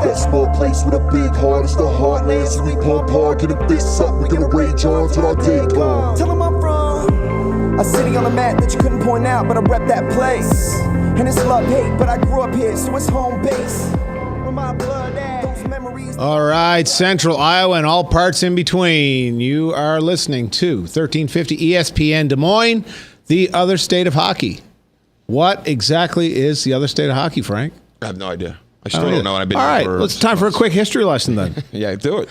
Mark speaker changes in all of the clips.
Speaker 1: that small place with a big heart. It's the heartland, so we pump hard, get a fist up, we gonna rage on till our day gone.
Speaker 2: Tell 'em I'm from a city on the map that you couldn't point out, but I rep that place. And it's love-hate, but I grew up here, so it's home base. Where my blood at, those memories.
Speaker 3: All right, Central Iowa and all parts in between. You are listening to 1350 ESPN Des Moines, the other state of hockey. What exactly is the other state of hockey, Frank?
Speaker 4: I have no idea. I still don't know. I've been
Speaker 3: all right,
Speaker 4: for
Speaker 3: it's time for a quick history lesson then.
Speaker 4: Yeah, do it.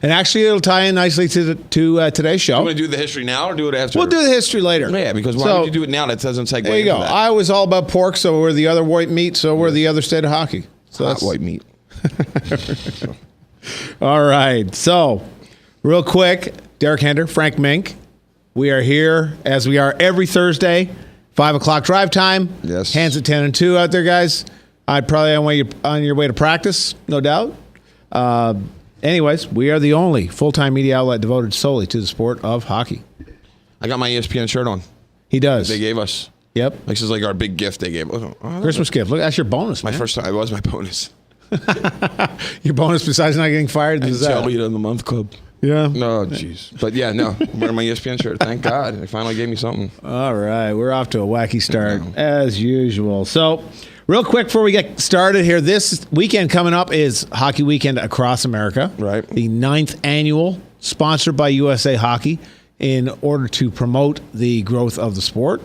Speaker 3: And actually, it'll tie in nicely to today's show.
Speaker 4: You want to do the history now or do it after?
Speaker 3: We'll do the history later.
Speaker 4: Yeah, because why would you do it now? That doesn't segue.
Speaker 3: There you go.
Speaker 4: That.
Speaker 3: I was all about pork, so we're the other white meat, so we're the other state of hockey. So
Speaker 4: Hot white meat.
Speaker 3: All right. So, real quick, Derek Hender, Frank Mink. We are here as we are every Thursday, 5 o'clock drive time.
Speaker 4: Yes.
Speaker 3: Hands at 10 and 2 out there, guys. I'd probably on your way to practice, no doubt. Anyways, we are the only full-time media outlet devoted solely to the sport of hockey.
Speaker 4: I got my ESPN shirt on.
Speaker 3: He does.
Speaker 4: They gave us.
Speaker 3: Yep.
Speaker 4: This is like our big gift they gave us.
Speaker 3: Christmas gift. Look, that's your bonus,
Speaker 4: My
Speaker 3: man.
Speaker 4: first time. It was my bonus.
Speaker 3: Your bonus besides not getting fired is that.
Speaker 4: Leader of the month club.
Speaker 3: Yeah.
Speaker 4: No, jeez. But yeah, no. I'm wearing my ESPN shirt. Thank God. They finally gave me something.
Speaker 3: All right. We're off to a wacky start as usual. So, real quick before we get started here, this weekend coming up is Hockey Weekend across America.
Speaker 4: Right.
Speaker 3: The 9th annual, sponsored by USA Hockey in order to promote the growth of the sport.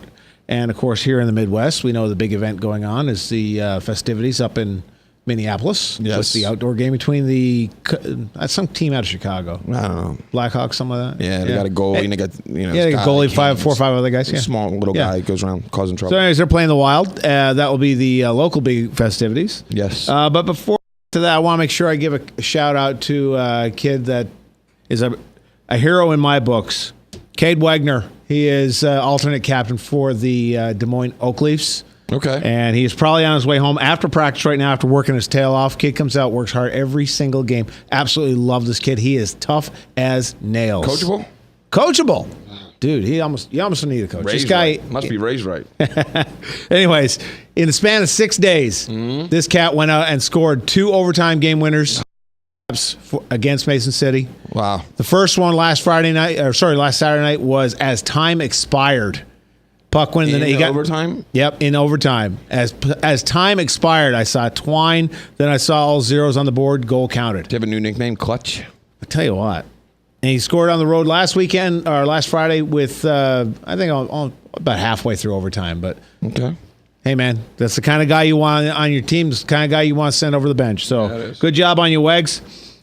Speaker 3: And, of course, here in the Midwest, we know the big event going on is the festivities up in Minneapolis.
Speaker 4: Yes.
Speaker 3: With the outdoor game between some team out of Chicago.
Speaker 4: I don't know.
Speaker 3: Blackhawks, something like that.
Speaker 4: Yeah, they got a goalie and they got,
Speaker 3: they got a goalie, 4 or 5 other guys. Yeah.
Speaker 4: Small little guy goes around causing trouble.
Speaker 3: So anyways, they're playing the Wild. That will be the local big festivities.
Speaker 4: Yes.
Speaker 3: But before to that, I want to make sure I give a shout out to a kid that is a hero in my books. Cade Wagner. He is alternate captain for the Des Moines Oak Leafs.
Speaker 4: Okay.
Speaker 3: And he's probably on his way home after practice right now after working his tail off. Kid comes out, works hard every single game. Absolutely love this kid. He is tough as nails. Coachable. Dude, you almost don't need a coach.
Speaker 4: Raised
Speaker 3: this guy
Speaker 4: right. Must be raised right.
Speaker 3: Anyways, in the span of 6 days, this cat went out and scored 2 overtime game winners against Mason City.
Speaker 4: Wow.
Speaker 3: The first one last Saturday night was as time expired. Puck went in the
Speaker 4: overtime?
Speaker 3: Yep, in overtime. As time expired, I saw twine, then I saw all zeros on the board, goal counted.
Speaker 4: Do you have a new nickname, Clutch?
Speaker 3: I tell you what. And he scored on the road last Friday with, I think, about halfway through overtime. But
Speaker 4: okay.
Speaker 3: Hey, man, that's the kind of guy you want on your team. It's the kind of guy you want to send over the bench. So good job on you, Wags.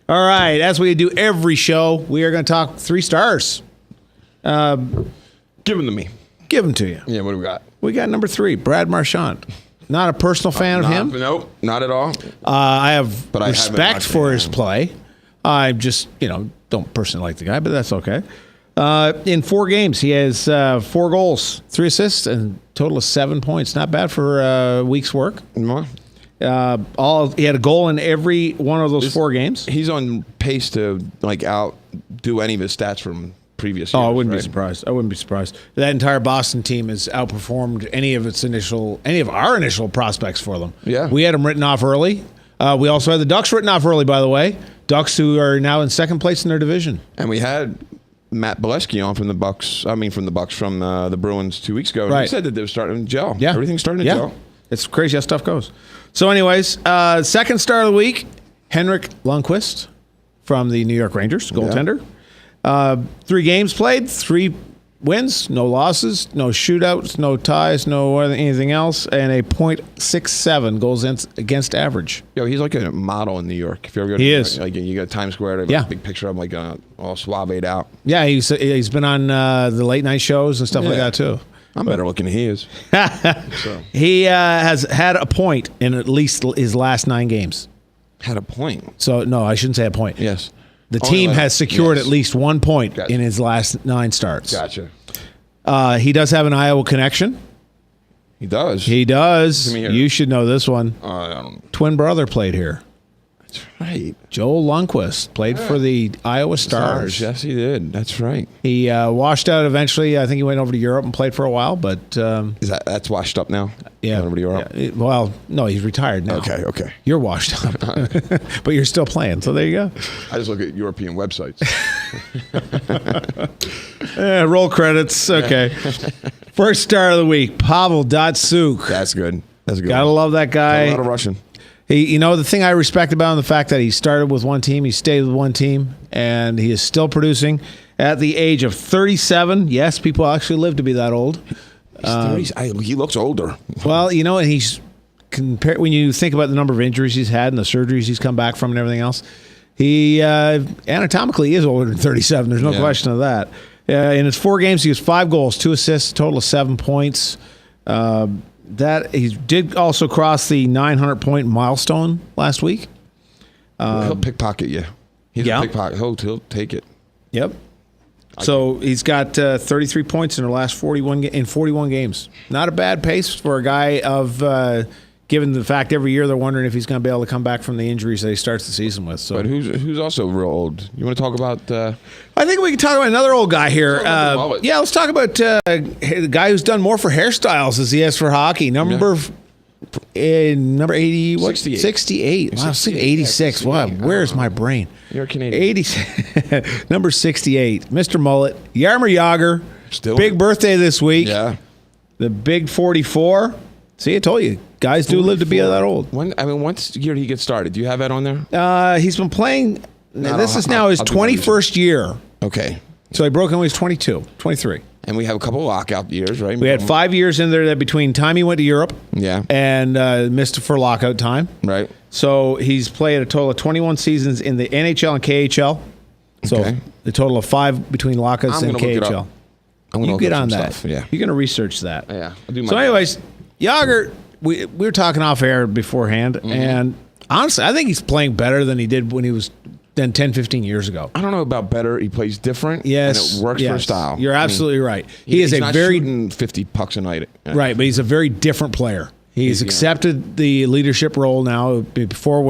Speaker 3: All right, as we do every show, we are going to talk 3 stars.
Speaker 4: Give them to me.
Speaker 3: Give them to you.
Speaker 4: Yeah, what do we got?
Speaker 3: We got number 3, Brad Marchand. Not a personal fan of him.
Speaker 4: Nope, not at all.
Speaker 3: I have respect for his
Speaker 4: him.
Speaker 3: play. I just, don't personally like the guy, but that's okay. In 4 games, he has 4 goals, 3 assists, and a total of 7 points. Not bad for a week's work.
Speaker 4: More.
Speaker 3: He had a goal in every one of those 4 games.
Speaker 4: He's on pace to outdo any of his stats from previous years.
Speaker 3: I wouldn't be surprised. That entire Boston team has outperformed any of our initial prospects for them.
Speaker 4: Yeah.
Speaker 3: We had them written off early. We also had the Ducks written off early, by the way. Ducks who are now in second place in their division.
Speaker 4: And we had Matt Bolesky on from the Bucks. From the Bruins 2 weeks ago. And
Speaker 3: Right.
Speaker 4: He said that they were starting to gel.
Speaker 3: Yeah.
Speaker 4: Everything's starting to gel.
Speaker 3: It's crazy how stuff goes. So anyways, second star of the week, Henrik Lundqvist from the New York Rangers, goaltender. 3 games played, 3 wins, no losses, no shootouts, no ties, no anything else, and a .67 goals against average.
Speaker 4: Yo, he's like a model in New York. If you ever go to
Speaker 3: He
Speaker 4: New York,
Speaker 3: is.
Speaker 4: Like you got Times Square, they have a big picture of him, like all suaveed out.
Speaker 3: Yeah, he's been on the late night shows and stuff like that too.
Speaker 4: I'm better looking than he is.
Speaker 3: He has had a point in at least his last 9 games.
Speaker 4: Had a point.
Speaker 3: So no, I shouldn't say a point.
Speaker 4: Yes.
Speaker 3: The team has secured at least 1 point
Speaker 4: Gotcha.
Speaker 3: in his last 9 starts.
Speaker 4: Gotcha.
Speaker 3: He does have an Iowa connection.
Speaker 4: He does.
Speaker 3: He does.
Speaker 4: Give me here.
Speaker 3: You should know this one.
Speaker 4: I don't know.
Speaker 3: Twin brother played here.
Speaker 4: That's right.
Speaker 3: Joel Lundquist played for the Iowa Stars.
Speaker 4: Yes, he did. That's right.
Speaker 3: He washed out eventually. I think he went over to Europe and played for a while, but
Speaker 4: That's washed up now?
Speaker 3: yeah.
Speaker 4: Went over to Europe?
Speaker 3: Yeah. Well, no, he's retired now.
Speaker 4: Okay.
Speaker 3: You're washed up, but you're still playing. So there you go.
Speaker 4: I just look at European websites.
Speaker 3: Roll credits. Okay. First star of the week, Pavel Datsuk.
Speaker 4: That's good. That's a good.
Speaker 3: Gotta love that guy.
Speaker 4: A lot of Russian.
Speaker 3: He, the thing I respect about him, the fact that he started with one team, he stayed with one team, and he is still producing at the age of 37. Yes, people actually live to be that old.
Speaker 4: He looks older.
Speaker 3: Well, and he's when you think about the number of injuries he's had and the surgeries he's come back from and everything else, he anatomically is older than 37. There's no question of that. In his 4 games, he has 5 goals, 2 assists, a total of 7 points. That he did also cross the 900-point milestone last week.
Speaker 4: He'll pickpocket you. He's a pickpocket. He'll take it.
Speaker 3: Yep. So he's got 33 points in the last 41 games. Not a bad pace for a guy of. Given the fact every year they're wondering if he's going to be able to come back from the injuries that he starts the season with. So,
Speaker 4: but who's also real old? You want to talk about?
Speaker 3: I think we can talk about another old guy here. Yeah, let's talk about the guy who's done more for hairstyles as he has for hockey. Number 80, what?
Speaker 4: 68.
Speaker 3: 68. Wow, 86. Wow, where's my brain?
Speaker 4: You're Canadian.
Speaker 3: 80. Number 68, Mr. Mullet, Jaromir Jagr.
Speaker 4: Still
Speaker 3: big birthday this week.
Speaker 4: Yeah.
Speaker 3: The big 44. See, I told you, guys do live to be that old.
Speaker 4: Once year he gets started. Do you have that on there?
Speaker 3: He's been playing. This is now his 21st year.
Speaker 4: Okay.
Speaker 3: So he broke in when he was 22, 23.
Speaker 4: And we have a couple of lockout years, right?
Speaker 3: We had 5 years in there that between time he went to Europe and missed for lockout time.
Speaker 4: Right.
Speaker 3: So he's played a total of 21 seasons in the NHL and KHL. So the total of 5 between lockouts and KHL. You get on that.
Speaker 4: Stuff. Yeah.
Speaker 3: You're going to research that.
Speaker 4: Yeah. I'll do my
Speaker 3: so anyways, Jagr, we were talking off air beforehand, and honestly, I think he's playing better than he did when he was 10, 15 years ago.
Speaker 4: I don't know about better. He plays different.
Speaker 3: Yes.
Speaker 4: And it works for his style.
Speaker 3: You're absolutely right.
Speaker 4: He's not shooting 50 pucks a night.
Speaker 3: Right, but he's a very different player. He's accepted the leadership role now.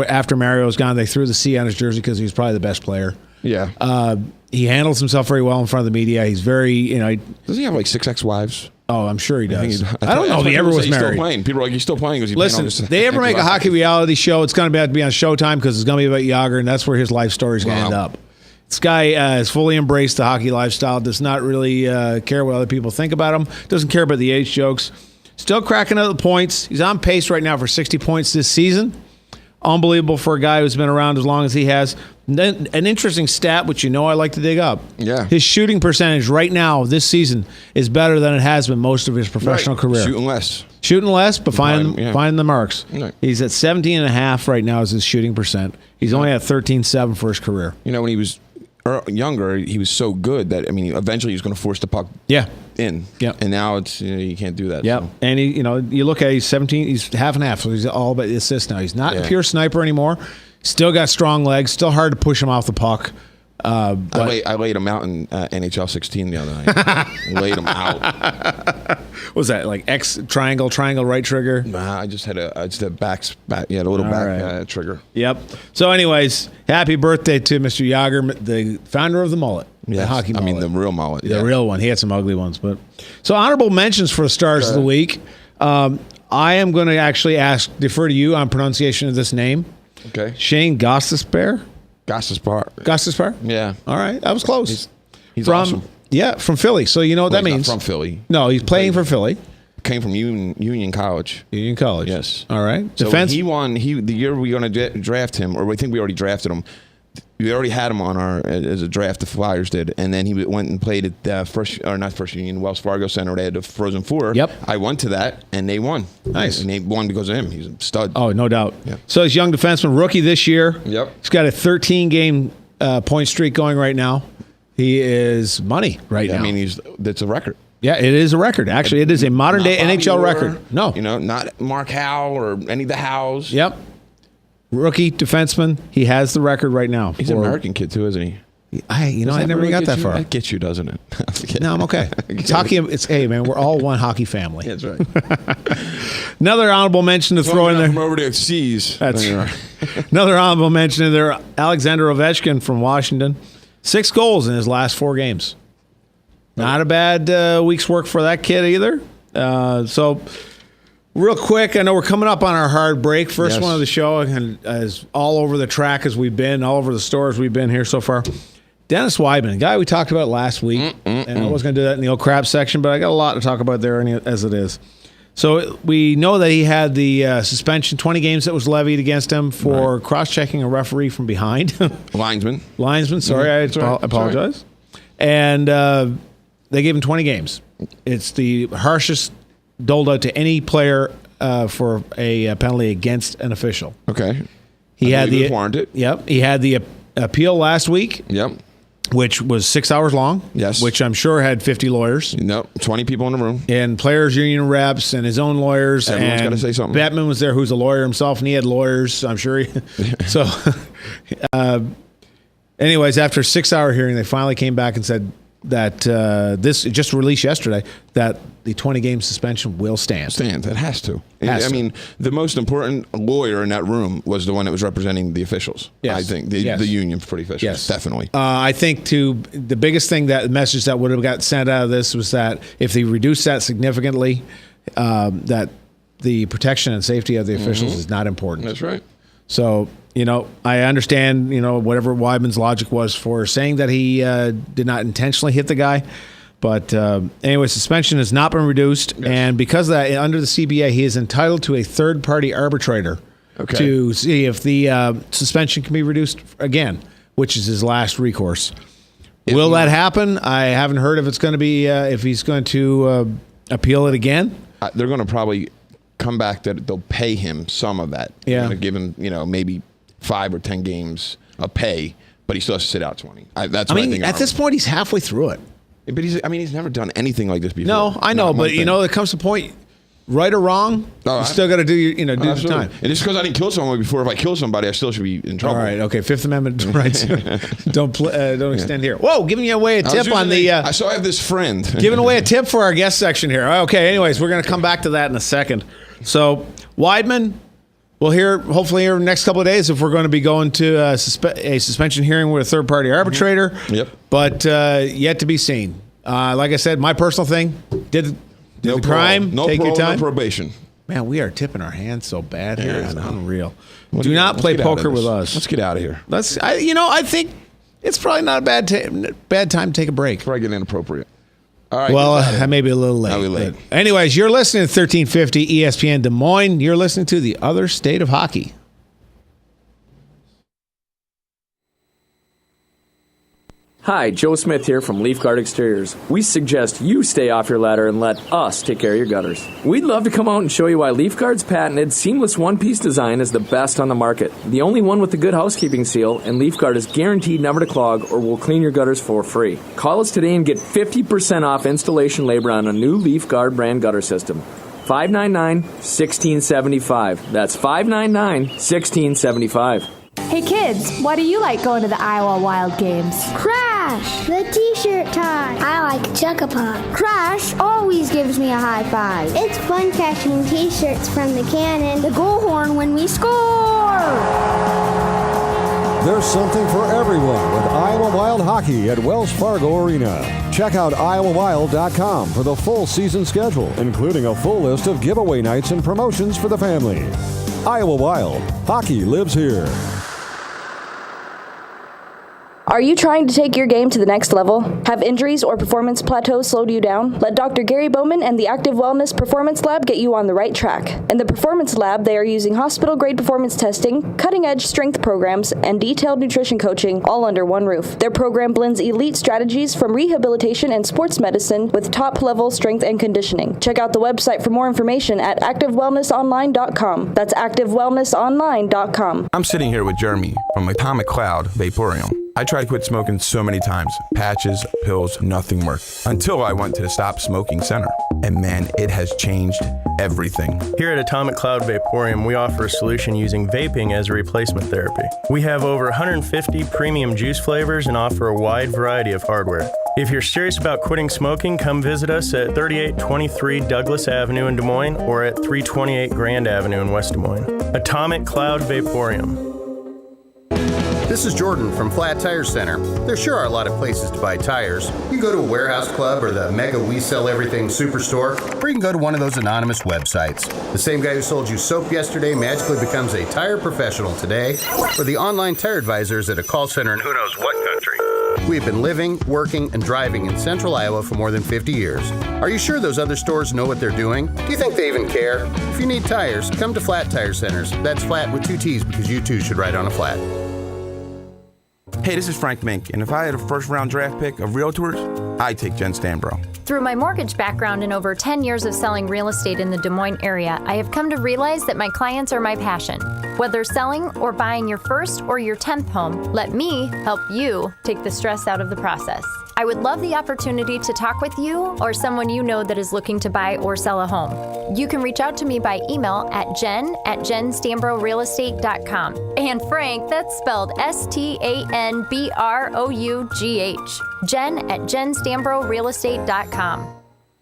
Speaker 3: After Mario's gone, they threw the C on his jersey because he was probably the best player.
Speaker 4: Yeah.
Speaker 3: He handles himself very well in front of the media. He's very,
Speaker 4: Doesn't he have like 6 ex-wives?
Speaker 3: Oh, I'm sure he does. I don't know if he ever was married.
Speaker 4: Still playing. People are like, he's still playing.
Speaker 3: Listen, they ever make a hockey reality show, it's going to have to be on Showtime because it's going to be about Jagr, and that's where his life story is going to end up. This guy has fully embraced the hockey lifestyle, does not really care what other people think about him, doesn't care about the age jokes. Still cracking out the points. He's on pace right now for 60 points this season. Unbelievable for a guy who's been around as long as he has. Then an interesting stat, which I like to dig up.
Speaker 4: Yeah.
Speaker 3: His shooting percentage right now this season is better than it has been most of his professional career. Shooting less, but finding the marks. Right. He's at 17.5 right now is his shooting percent. He's only at 13.7 for his career.
Speaker 4: When he was younger, he was so good that eventually he was going to force the puck. In. Yeah. And now it's you can't do that.
Speaker 3: Yeah.
Speaker 4: So.
Speaker 3: And you look at he's 17, he's half and half, so he's all about the assists now. He's not a pure sniper anymore. Still got strong legs. Still hard to push him off the puck.
Speaker 4: I laid him out in NHL 16 the other night. Laid him out.
Speaker 3: What was that like X triangle right trigger?
Speaker 4: Nah, I just had a back. Yeah, the little back trigger.
Speaker 3: Yep. So, anyways, happy birthday to Mr. Jagr, the founder of the mullet.
Speaker 4: Yes.
Speaker 3: The hockey mullet.
Speaker 4: The real mullet.
Speaker 3: The real one. He had some ugly ones, but so honorable mentions for the stars of the week. I am going to actually defer to you on pronunciation of this name.
Speaker 4: Okay.
Speaker 3: Shane Gostisbehere.
Speaker 4: Gostisbehere? Yeah.
Speaker 3: All right. I was close.
Speaker 4: He's awesome.
Speaker 3: Yeah, from Philly. So you know what that means.
Speaker 4: Not from Philly.
Speaker 3: No, he's playing for Philly.
Speaker 4: Came from Union College.
Speaker 3: Union College.
Speaker 4: Yes.
Speaker 3: All right.
Speaker 4: So he won. The year we were going to draft him, or we think we already drafted him. We already had him on as a draft. The Flyers did, and then he went and played at not First Union, Wells Fargo Center. They had the Frozen Four.
Speaker 3: Yep.
Speaker 4: I went to that, and they won.
Speaker 3: Nice.
Speaker 4: And they won because of him. He's a stud.
Speaker 3: Oh, no doubt.
Speaker 4: Yeah.
Speaker 3: So he's a young defenseman, rookie this year.
Speaker 4: Yep.
Speaker 3: He's got a 13-game point streak going right now. He is money right now.
Speaker 4: That's a record.
Speaker 3: Yeah, it is a record. Actually, it is a modern-day NHL record. No.
Speaker 4: Not Mark Howe or any of the Howes.
Speaker 3: Yep. Rookie defenseman. He has the record right now.
Speaker 4: He's an American kid, too, isn't he?
Speaker 3: I never
Speaker 4: really
Speaker 3: got that
Speaker 4: you?
Speaker 3: far.
Speaker 4: That gets you, doesn't it?
Speaker 3: No, I'm okay. It's hockey. Hey, man, we're all one hockey family.
Speaker 4: That's right.
Speaker 3: Another honorable mention to throw in there.
Speaker 4: From over to seas.
Speaker 3: That's another honorable mention in there. Alexander Ovechkin from Washington, 6 goals in his last 4 games. Not a bad week's work for that kid either. So, real quick, I know we're coming up on our hard break. First one of the show, and as all over the track as we've been, all over the stores we've been here so far. Dennis Weidman, a guy we talked about last week, and I was going to do that in the old crap section, but I got a lot to talk about there as it is. So we know that he had the suspension, 20 games that was levied against him for cross-checking a referee from behind. Linesman, sorry, I apologize. And they gave him 20 games. It's the harshest doled out to any player for a penalty against an official.
Speaker 4: Okay.
Speaker 3: He had
Speaker 4: warranted.
Speaker 3: Yep. He had the appeal last week.
Speaker 4: Yep.
Speaker 3: Which was 6 hours long.
Speaker 4: Yes.
Speaker 3: Which I'm sure had 50 lawyers.
Speaker 4: No, 20 people in the room.
Speaker 3: And players' union reps and his own lawyers.
Speaker 4: Everyone's got to say something.
Speaker 3: Batman was there, who's a lawyer himself, and he had lawyers, I'm sure. So, anyways, after a 6-hour hearing, they finally came back and said that this just released yesterday that the 20-game suspension will stand.
Speaker 4: It has to. I mean, the most important lawyer in that room was the one that was representing the officials.
Speaker 3: Yes.
Speaker 4: I think the union for the officials.
Speaker 3: Yes,
Speaker 4: definitely.
Speaker 3: I think the biggest thing, that message that would have got sent out of this was that if they reduce that significantly, that the protection and safety of the officials is not important.
Speaker 4: That's right.
Speaker 3: So, I understand, whatever Weidman's logic was for saying that he did not intentionally hit the guy. But anyway, suspension has not been reduced. Yes. And because of that, under the CBA, he is entitled to a third-party arbitrator to see if the suspension can be reduced again, which is his last recourse. Will that happen? I haven't heard if it's going to be if he's going to appeal it again.
Speaker 4: They're going to probably come back that they'll pay him some of that.
Speaker 3: Yeah.
Speaker 4: They're going to give him, maybe 5 or 10 games of pay, but he still has to sit out 20. That's what I think.
Speaker 3: At this point, he's halfway through it.
Speaker 4: But he's never done anything like this before.
Speaker 3: No, I know, but there comes a point, right or wrong, you still got to do do the time.
Speaker 4: And just because I didn't kill someone before, if I kill somebody, I still should be in trouble.
Speaker 3: All right, okay. Fifth Amendment rights don't extend here. Whoa, giving you away a tip on the.
Speaker 4: So I have this friend
Speaker 3: giving away a tip for our guest section here. Okay, anyways, we're going to come back to that in a second. So Weidman, we'll hear hopefully in the next couple of days if we're going to be going to a suspension hearing with a third-party arbitrator.
Speaker 4: Yep.
Speaker 3: But yet to be seen. Like I said, my personal thing, did the crime, take your time.
Speaker 4: No probation.
Speaker 3: Man, we are tipping our hands so bad here. It's unreal.
Speaker 4: Let's
Speaker 3: play poker with us.
Speaker 4: Let's get out of here.
Speaker 3: I think it's probably not a bad time to take a break.
Speaker 4: Probably getting inappropriate. All right.
Speaker 3: Well, I may be a little late.
Speaker 4: I'll be late.
Speaker 3: Anyways, you're listening to 1350 ESPN Des Moines. You're listening to The Other State of Hockey.
Speaker 5: Hi, Joe Smith here from Leaf Guard Exteriors. We suggest you stay off your ladder and let us take care of your gutters. We'd love to come out and show you why Leaf Guard's patented seamless one-piece design is the best on the market. The only one with the good housekeeping seal, and Leaf Guard is guaranteed never to clog or will clean your gutters for free. Call us today and get 50% off installation labor on a new Leaf Guard brand gutter system. 599-1675. That's 599-1675.
Speaker 6: Hey kids, why do you like going to the Iowa Wild games?
Speaker 7: Crash, the t-shirt tie. I like Chuckapon.
Speaker 6: Crash always gives me a high five.
Speaker 7: It's fun catching t-shirts from the cannon.
Speaker 6: The goal horn when we score.
Speaker 8: There's something for everyone with Iowa Wild Hockey at Wells Fargo Arena. Check out iowawild.com for the full season schedule, including a full list of giveaway nights and promotions for the family. Iowa Wild, hockey lives here.
Speaker 9: Are you trying to take your game to the next level? Have injuries or performance plateaus slowed you down? Let Dr. Gary Bowman and the Active Wellness Performance Lab get you on the right track. In the Performance Lab, they are using hospital-grade performance testing, cutting-edge strength programs, and detailed nutrition coaching all under one roof. Their program blends elite strategies from rehabilitation and sports medicine with top-level strength and conditioning. Check out the website for more information at activewellnessonline.com. That's activewellnessonline.com.
Speaker 10: I'm sitting here with Jeremy from Atomic Cloud Vaporium. I tried to quit smoking so many times. Patches, pills, nothing worked. Until I went to the Stop Smoking Center. And man, it has changed everything.
Speaker 11: Here at Atomic Cloud Vaporium, we offer a solution using vaping as a replacement therapy. We have over 150 premium juice flavors and offer a wide variety of hardware. If you're serious about quitting smoking, come visit us at 3823 Douglas Avenue in Des Moines or at 328 Grand Avenue in West Des Moines. Atomic Cloud Vaporium.
Speaker 12: This is Jordan from Flat Tire Center. There sure are a lot of places to buy tires. You can go to a warehouse club or the mega We Sell Everything superstore, or you can go to one of those anonymous websites. The same guy who sold you soap yesterday magically becomes a tire professional today, or the online tire advisors at a call center in who knows what country. We've been living, working, and driving in central Iowa for more than 50 years. Are you sure those other stores know what they're doing? Do you think they even care? If you need tires, come to Flat Tire Centers. That's flat with 2 T's because you too should ride on a flat.
Speaker 10: Hey, this is Frank Mink, and if I had a first-round draft pick of realtors, I'd take Jen Stanbro.
Speaker 13: Through my mortgage background and over 10 years of selling real estate in the Des Moines area, I have come to realize that my clients are my passion. Whether selling or buying your first or your 10th home, let me help you take the stress out of the process. I would love the opportunity to talk with you or someone you know that is looking to buy or sell a home. You can reach out to me by email at jen@jenstanbrorealestate.com. And Frank, that's spelled STANBROUGH. jen@jenstanbrorealestate.com.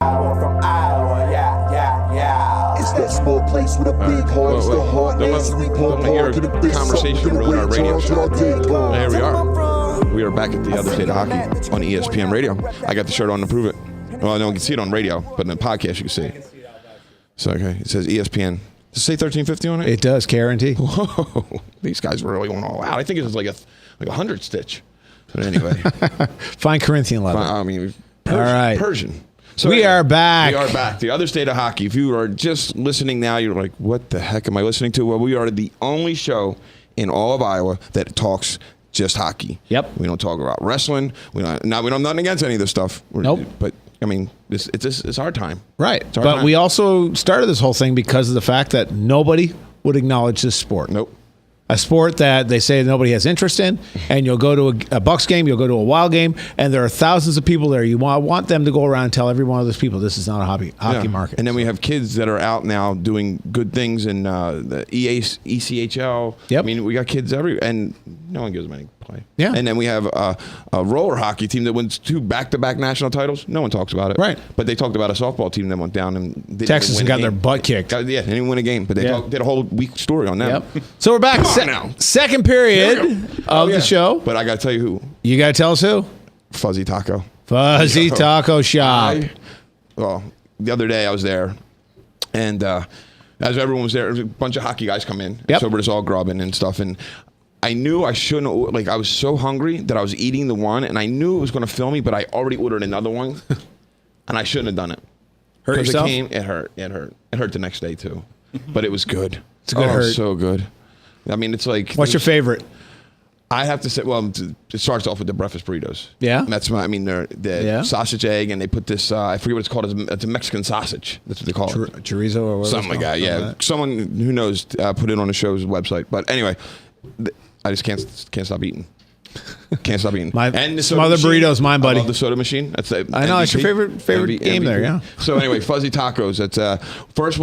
Speaker 1: From Iowa, yeah. It's that small place with a big heart. It's the heartlands. We pump hard to the big
Speaker 4: conversation ruin our radio show. There we are. We are back at the Other State of Hockey on ESPN Radio. I got the shirt on to prove it. Well, no one can see it on radio, but in the podcast you can see it. So, okay, it says ESPN. Does it say 1350 on it?
Speaker 3: It does, guarantee.
Speaker 4: Whoa, these guys really went all out. I think it was like a 100 stitch. But anyway.
Speaker 3: Fine Corinthian level.
Speaker 4: I mean,
Speaker 3: Persian. All right.
Speaker 4: Persian. So
Speaker 3: we are back.
Speaker 4: We are back. The Other State of Hockey. If you are just listening now, you're like, what the heck am I listening to? Well, we are the only show in all of Iowa that talks just hockey.
Speaker 3: Yep.
Speaker 4: We don't talk about wrestling. We don't have nothing against any of this stuff.
Speaker 3: Nope.
Speaker 4: But, I mean, it's our time.
Speaker 3: Right.
Speaker 4: It's our
Speaker 3: But
Speaker 4: time.
Speaker 3: we also started this whole thing because of the fact that nobody would acknowledge this sport.
Speaker 4: Nope.
Speaker 3: A sport that they say nobody has interest in, and you'll go to a Bucks game, you'll go to a Wild game, and there are thousands of people there. You want them to go around and tell every one of those people this is not a hockey market.
Speaker 4: And then we have kids that are out now doing good things in the ECHL.
Speaker 3: Yep.
Speaker 4: I mean, we got kids and no one gives them any play.
Speaker 3: Yeah.
Speaker 4: And then we have a roller hockey team that wins 2 back-to-back national titles. No one talks about it.
Speaker 3: Right.
Speaker 4: But they talked about a softball team that went down and didn't
Speaker 3: Texas
Speaker 4: win
Speaker 3: got
Speaker 4: a
Speaker 3: their
Speaker 4: game.
Speaker 3: butt kicked.
Speaker 4: They didn't win a game, but they did a whole week story on them.
Speaker 3: Yep. So we're back.
Speaker 4: Come on now.
Speaker 3: Second period of the show.
Speaker 4: But I got to tell you who.
Speaker 3: You got to tell us who?
Speaker 4: Fuzzy Taco.
Speaker 3: Fuzzy Taco Shop.
Speaker 4: Well, the other day I was there, and as everyone was there, a bunch of hockey guys come in.
Speaker 3: Yep.
Speaker 4: So we're just all grubbing and stuff. And I knew I shouldn't, I was so hungry that I was eating the one, and I knew it was going to fill me, but I already ordered another one, and I shouldn't have done it.
Speaker 3: Hurt yourself?
Speaker 4: It hurt. It hurt the next day, too. But it was good.
Speaker 3: It's a good hurt.
Speaker 4: So good. I mean, it's like...
Speaker 3: What's your favorite?
Speaker 4: I have to say, well, it starts off with the breakfast burritos.
Speaker 3: Yeah?
Speaker 4: That's they're sausage, egg, and they put this, I forget what it's called. It's a Mexican sausage. That's what they call it.
Speaker 3: Chorizo or whatever.
Speaker 4: Something like that, yeah. Someone who knows put it on the show's website. But anyway, I just can't stop eating. Can't stop eating.
Speaker 3: And some other burritos, mine, buddy.
Speaker 4: I love the soda machine. That's the
Speaker 3: I know,
Speaker 4: MVP.
Speaker 3: it's your favorite game there, yeah.
Speaker 4: So anyway, Fuzzy Tacos. That's first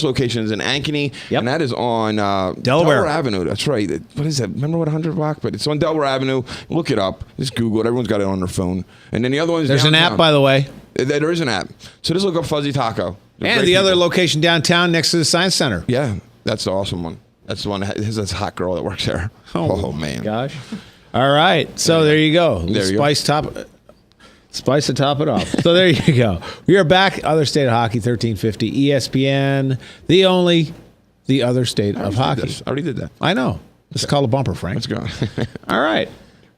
Speaker 4: location is in Ankeny, and that is on Delaware Avenue. That's right. What is that? Remember what 100 block? But it's on Delaware Avenue. Look it up. Just Google it. Everyone's got it on their phone. And then the other one is
Speaker 3: There's
Speaker 4: downtown.
Speaker 3: an app, by the way.
Speaker 4: There is an app. So just look up Fuzzy Taco.
Speaker 3: And the other location downtown next to the Science Center.
Speaker 4: Yeah, that's the awesome one. That's the one that has this hot girl that works there. Oh man.
Speaker 3: Gosh. All right. So there you go. Spice to top it off. So there you go. We are back. Other State of Hockey, 1350 ESPN. The Other State of Hockey.
Speaker 4: I already did that.
Speaker 3: I know. This is called a bumper, Frank.
Speaker 4: Let's go.
Speaker 3: All right.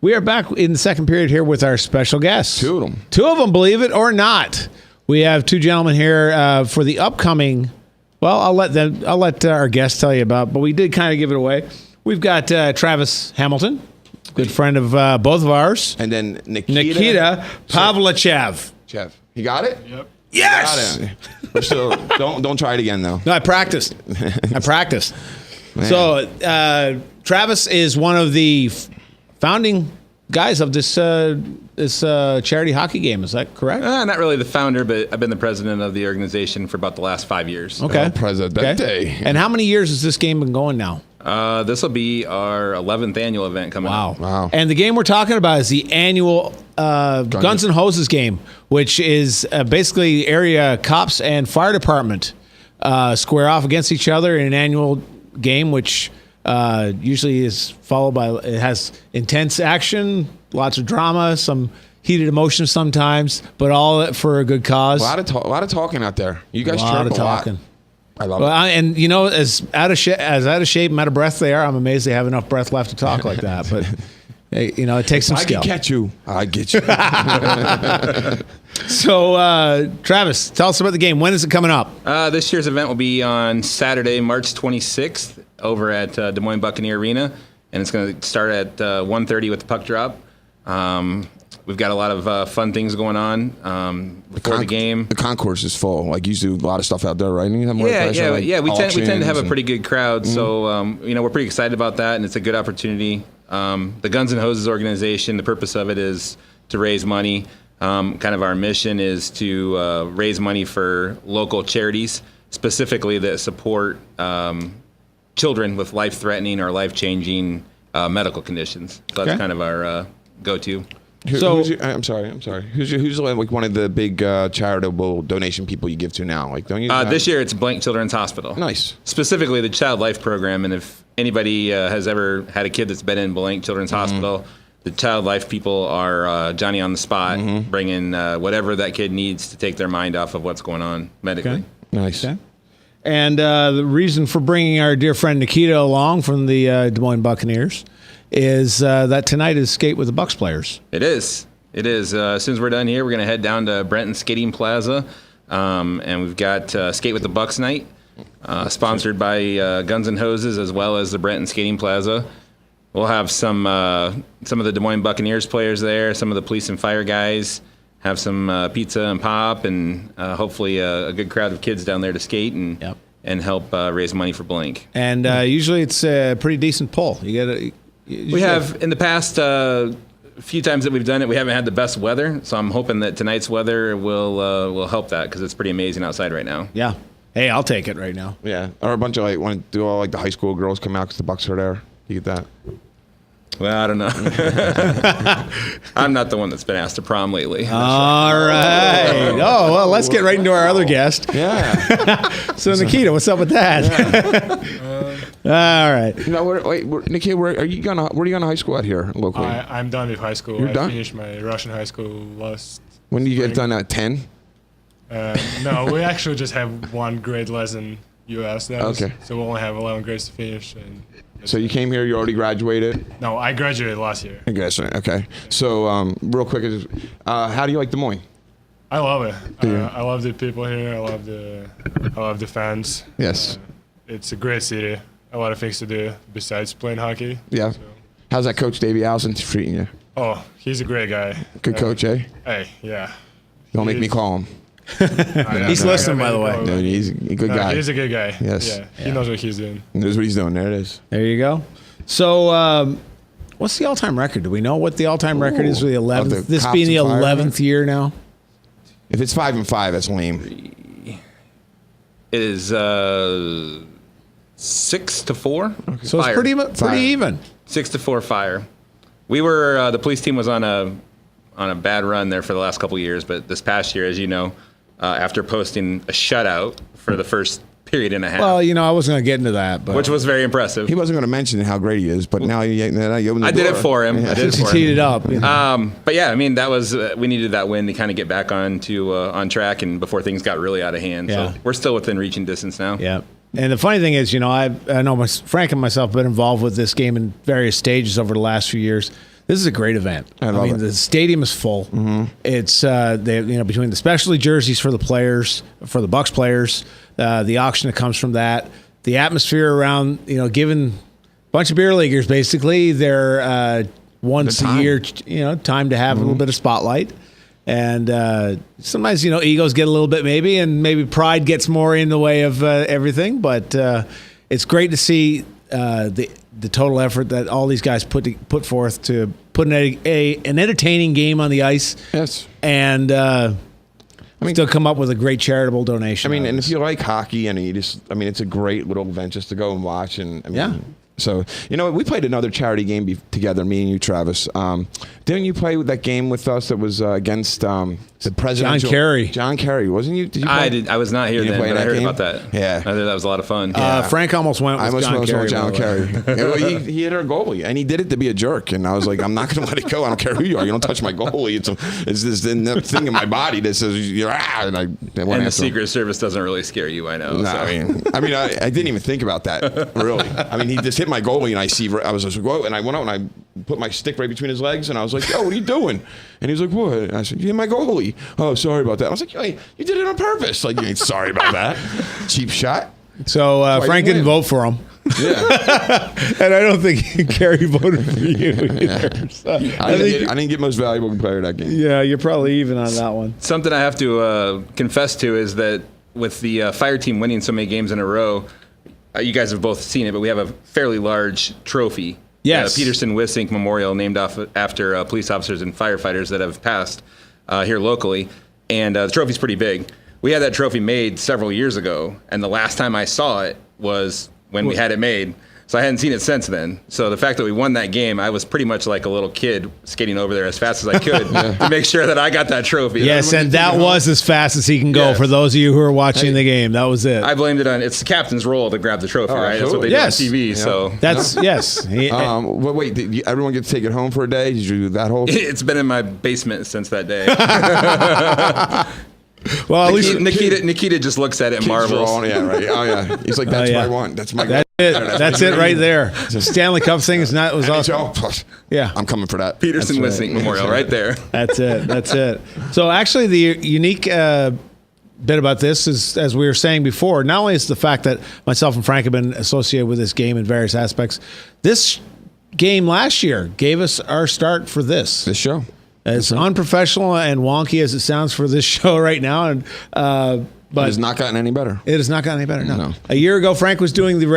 Speaker 3: We are back in the second period here with our special guests.
Speaker 4: Two of them.
Speaker 3: Two of them, believe it or not. We have two gentlemen here for the upcoming. Well, I'll let our guests tell you about, but we did kind of give it away. We've got Travis Hamilton, good friend of both of ours.
Speaker 4: And then Nikita
Speaker 3: Pavlychev.
Speaker 4: He got it?
Speaker 3: Yep. Yes!
Speaker 4: We're still, don't try it again, though.
Speaker 3: No, I practiced. So Travis is one of the founding guys of this charity hockey game. Is that correct?
Speaker 14: Not really the founder, but I've been the president of the organization for about the last 5 years.
Speaker 3: Okay.
Speaker 4: Presidente.
Speaker 3: And how many years has this game been going now?
Speaker 14: This will be our 11th annual event coming up.
Speaker 4: Wow.
Speaker 3: And the game we're talking about is the annual Guns and Hoses game, which is basically area cops and fire department square off against each other in an annual game, which usually is followed by, it has intense action, lots of drama, some heated emotions sometimes, but all for a good cause.
Speaker 4: A lot of talking out there. You guys chirp a lot. I love it.
Speaker 3: And as out of shape, and out of breath they are, I'm amazed they have enough breath left to talk like that. But hey, it takes some skill.
Speaker 4: I can catch you. I get you.
Speaker 3: So, Travis, tell us about the game. When is it coming up?
Speaker 14: This year's event will be on Saturday, March 26th, over at Des Moines Buccaneer Arena, and it's going to start at 1:30 with the puck drop. We've got a lot of fun things going on before the game.
Speaker 4: The concourse is full. Like, you do a lot of stuff out there, right?
Speaker 14: Yeah. We tend to have a pretty good crowd, so we're pretty excited about that, and it's a good opportunity. The Guns and Hoses organization, the purpose of it is to raise money. Kind of our mission is to raise money for local charities, specifically that support children with life-threatening or life-changing medical conditions. So that's kind of our go-to.
Speaker 4: I'm sorry. Who's like one of the big charitable donation people you give to now? Like, don't you?
Speaker 14: This year it's Blank Children's Hospital.
Speaker 4: Nice.
Speaker 14: Specifically the Child Life Program, and if anybody has ever had a kid that's been in Blank Children's Hospital, the Child Life people are Johnny on the spot, bringing whatever that kid needs to take their mind off of what's going on medically.
Speaker 3: Okay.
Speaker 4: Nice.
Speaker 3: Okay. And the reason for bringing our dear friend Nikita along from the Des Moines Buccaneers is that tonight is Skate with the Bucks players.
Speaker 14: It is. As soon as we're done here, we're going to head down to Brenton Skating Plaza, and we've got Skate with the Bucks night, sponsored by Guns and Hoses as well as the Brenton Skating Plaza. We'll have some of the Des Moines Buccaneers players there, some of the police and fire guys, have some pizza and pop, and hopefully a good crowd of kids down there to skate and help raise money for Blank.
Speaker 3: And usually it's a pretty decent pull.
Speaker 14: We have, in the past few times that we've done it, we haven't had the best weather, so I'm hoping that tonight's weather will help that, because it's pretty amazing outside right now.
Speaker 3: Yeah. Hey, I'll take it right now.
Speaker 4: Yeah. Or a bunch of want to do all the high school girls come out because the Bucks are there. You get that?
Speaker 14: Well, I don't know. I'm not the one that's been asked to prom lately.
Speaker 3: All right. Oh, well, let's get right into our other guest.
Speaker 4: Yeah.
Speaker 3: So, Nikita, what's up with that? All right.
Speaker 4: Nikita, where are you going to high school out here locally?
Speaker 15: I'm done with high school.
Speaker 4: You're done?
Speaker 15: Finished my Russian high school last
Speaker 4: When do you
Speaker 15: spring.
Speaker 4: get done at 10?
Speaker 15: No, we actually just have one grade less than US does.
Speaker 4: Okay.
Speaker 15: So we only have 11 grades to finish. And
Speaker 4: so you came here, you already graduated?
Speaker 15: no, I graduated last year.
Speaker 4: I guess, okay. So, real quick, how do you like Des Moines?
Speaker 15: I love it. I love the people here. I love the fans.
Speaker 4: Yes.
Speaker 15: It's a great city. A lot of things to do besides playing hockey.
Speaker 4: Yeah. So. How's that coach Davey Allison treating you?
Speaker 15: Oh, he's a great guy.
Speaker 4: Good coach, eh?
Speaker 15: Hey, yeah.
Speaker 4: Don't make me call him.
Speaker 3: He's listening, by the way.
Speaker 4: No, he's a good guy.
Speaker 15: He's a good guy.
Speaker 4: Yes.
Speaker 15: Yeah, he knows what he's doing.
Speaker 4: He knows what he's doing. There it is.
Speaker 3: There you go. So, what's the all-time record? Do we know what the all-time record is for the 11th? This being the 11th year now?
Speaker 4: If it's 5-5, that's lame.
Speaker 14: It is 6-4.
Speaker 3: Okay. So it's pretty even.
Speaker 14: 6-4 Fire. We were the police team was on a bad run there for the last couple of years, but this past year, as you know, after posting a shutout for the first period and a half.
Speaker 3: Well, I wasn't going to get into that, but
Speaker 14: which was very impressive.
Speaker 4: He wasn't going to mention how great he is, but now you opened the
Speaker 14: I
Speaker 4: door.
Speaker 14: did it for him.
Speaker 3: Yeah. I did it for him. Teed it up.
Speaker 14: But yeah, I mean, that was we needed that win to kind of get back on track, and before things got really out of hand.
Speaker 3: Yeah.
Speaker 14: So we're still within reaching distance now.
Speaker 3: Yeah. And the funny thing is, I know Frank and myself have been involved with this game in various stages over the last few years. This is a great event. I mean, the stadium is full. Mm-hmm. It's between the specialty jerseys for the players, for the Bucks players, the auction that comes from that, the atmosphere around, giving a bunch of beer leaguers basically their once a year, time to have a little bit of spotlight. And sometimes, egos get a little bit and maybe pride gets more in the way of everything. But it's great to see the the total effort that all these guys put forth to put an entertaining game on the ice.
Speaker 4: Yes.
Speaker 3: And still come up with a great charitable donation.
Speaker 4: I mean, and if you like hockey and it's a great little event just to go and watch. And So, we played another charity game together, me and you, Travis. Didn't you play that game with us that was against the presidential? John Kerry, wasn't you? Did you play?
Speaker 14: I was not here then, but I heard about that.
Speaker 4: Yeah.
Speaker 14: I thought that was a lot of fun.
Speaker 3: Frank almost went with
Speaker 4: John Kerry. He hit our goalie, and he did it to be a jerk. And I was like, I'm not going to let it go. I don't care who you are. You don't touch my goalie. It's this thing in my body that says, you're and
Speaker 14: the Secret Service doesn't really scare you, I know.
Speaker 4: No,
Speaker 14: so.
Speaker 4: I didn't even think about that, really. He just hit my goalie, and I was just like, whoa, and I went out and I put my stick right between his legs, and I was like, yo, what are you doing? And he was like, what? And I said, you hit my goalie. Oh, sorry about that. I was like, hey, you did it on purpose. Like, you ain't sorry about that. Cheap shot.
Speaker 3: So Frank didn't vote for him.
Speaker 4: Yeah.
Speaker 3: And I don't think Gary voted for you either. So
Speaker 4: I didn't get most valuable player that game.
Speaker 3: Yeah, you're probably even on that one.
Speaker 14: Something I have to confess to is that with the fire team winning so many games in a row, you guys have both seen it, but we have a fairly large trophy.
Speaker 3: Yes.
Speaker 14: Peterson Wissink Memorial, named after police officers and firefighters that have passed here locally. And the trophy's pretty big. We had that trophy made several years ago, and the last time I saw it was when we had it made. So I hadn't seen it since then. So the fact that we won that game, I was pretty much like a little kid skating over there as fast as I could to make sure that I got that trophy.
Speaker 3: Yes, and that was as fast as he can go for those of you who are watching the game. That was it.
Speaker 14: I blamed it on, it's the captain's role to grab the trophy, right? That's what they do on TV. So
Speaker 3: that's, yes.
Speaker 4: Well, wait, did everyone get to take it home for a day? Did you do that whole thing?
Speaker 14: It's been in my basement since that day.
Speaker 3: Well, at least
Speaker 14: Nikita just looks at it and marvels.
Speaker 4: Yeah, right. Oh, yeah. He's like, that's what I want. That's my goal.
Speaker 3: That's it right there. The Stanley Cup thing was awesome. Yeah.
Speaker 4: I'm coming for that.
Speaker 14: Peterson Wissink Memorial right there.
Speaker 3: That's it. So actually the unique bit about this is, as we were saying before, not only is the fact that myself and Frank have been associated with this game in various aspects, this game last year gave us our start for this
Speaker 4: show.
Speaker 3: As unprofessional and wonky as it sounds for this show right now, and but
Speaker 4: it has not gotten any better.
Speaker 3: It has not gotten any better. No. A year ago, Frank was doing the the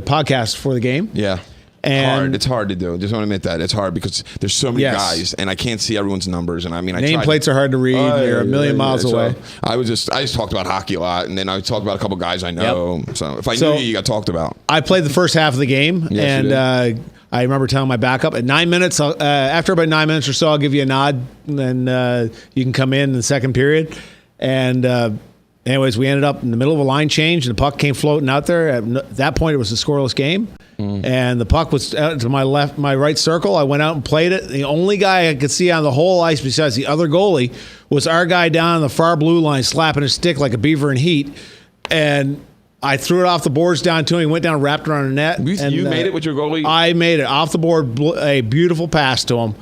Speaker 3: podcast for the game.
Speaker 4: Yeah.
Speaker 3: And
Speaker 4: it's hard to do. Just want to admit that it's hard because there's so many guys, and I can't see everyone's numbers. And
Speaker 3: nameplates are hard to read. They're a million miles away.
Speaker 4: So I just talked about hockey a lot, and then I talked about a couple guys I know. Yep. So if I knew you got talked about.
Speaker 3: I played the first half of the game, and I remember telling my backup at 9 minutes. After about 9 minutes or so, I'll give you a nod, and then you can come in the second period. And anyways, we ended up in the middle of a line change, and the puck came floating out there. At that point, it was a scoreless game. And the puck was out to my right circle. I went out and played it. The only guy I could see on the whole ice besides the other goalie was our guy down on the far blue line slapping his stick like a beaver in heat. And I threw it off the boards down to him. He went down and wrapped around the net.
Speaker 4: You made it with your goalie?
Speaker 3: I made it off the board, a beautiful pass to him.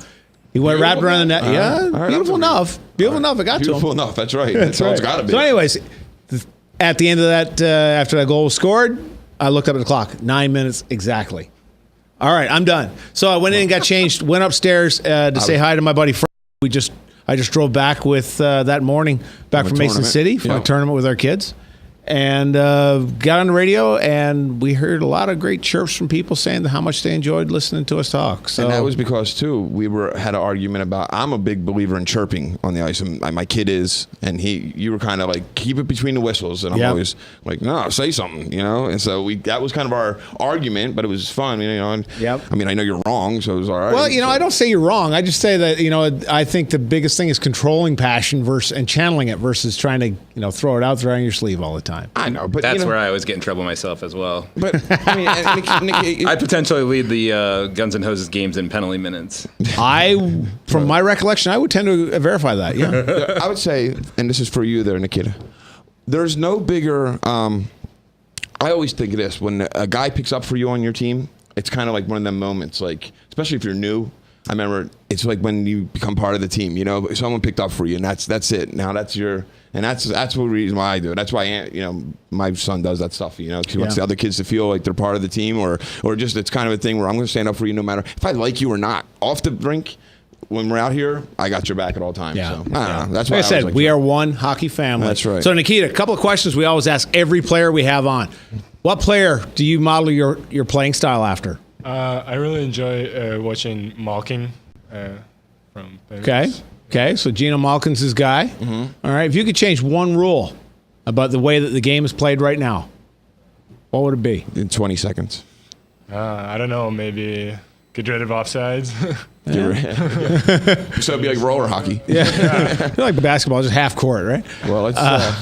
Speaker 3: He went wrapped around the net. Beautiful enough. Beautiful enough. It got to him.
Speaker 4: Beautiful enough. That's right. That's all it's got to be.
Speaker 3: So anyways, at the end of that, after that goal was scored, I looked up at the clock. 9 minutes exactly. All right, I'm done. So I went in and got changed, went upstairs to say hi to my buddy Frank. I just drove back with that morning back from Mason City for a tournament with our kids. And got on the radio, and we heard a lot of great chirps from people saying how much they enjoyed listening to us talk. So,
Speaker 4: and that was because, too, we had an argument about, I'm a big believer in chirping on the ice, and my kid is, and you were kind of like, keep it between the whistles, and I'm always like, no, say something, And so that was kind of our argument, but it was fun, And, I mean, I know you're wrong, so it was all right.
Speaker 3: Well, I don't say you're wrong. I just say that, I think the biggest thing is controlling passion and channeling it versus trying to, throw it out there on your sleeve all the time.
Speaker 4: I know, but
Speaker 14: that's where I always get in trouble myself as well.
Speaker 4: But I mean,
Speaker 14: I potentially lead the Guns N' Hoses games in penalty minutes.
Speaker 3: From my recollection, I would tend to verify that. Yeah,
Speaker 4: I would say, and this is for you there, Nikita. There's no bigger. I always think of this when a guy picks up for you on your team. It's kind of like one of them moments, like especially if you're new. I remember it's like when you become part of the team. Someone picked up for you, and that's it. Now that's your. And that's the reason why I do it. That's why my son does that stuff. He wants the other kids to feel like they're part of the team, or just it's kind of a thing where I'm going to stand up for you no matter if I like you or not. Off the rink, when we're out here, I got your back at all times. Yeah. So, I don't know. That's why
Speaker 3: like I said, we are one hockey family.
Speaker 4: That's right.
Speaker 3: So Nikita, a couple of questions we always ask every player we have on. What player do you model your playing style after?
Speaker 15: I really enjoy watching Malkin from Penguins.
Speaker 3: Okay. So Gino Malkin's his guy.
Speaker 4: Mm-hmm.
Speaker 3: All right. If you could change one rule about the way that the game is played right now, what would it be?
Speaker 4: In 20 seconds.
Speaker 15: I don't know. Maybe get rid of offsides.
Speaker 4: So it'd be like roller hockey.
Speaker 3: Yeah. I feel like basketball, just half court, right?
Speaker 4: Well, let's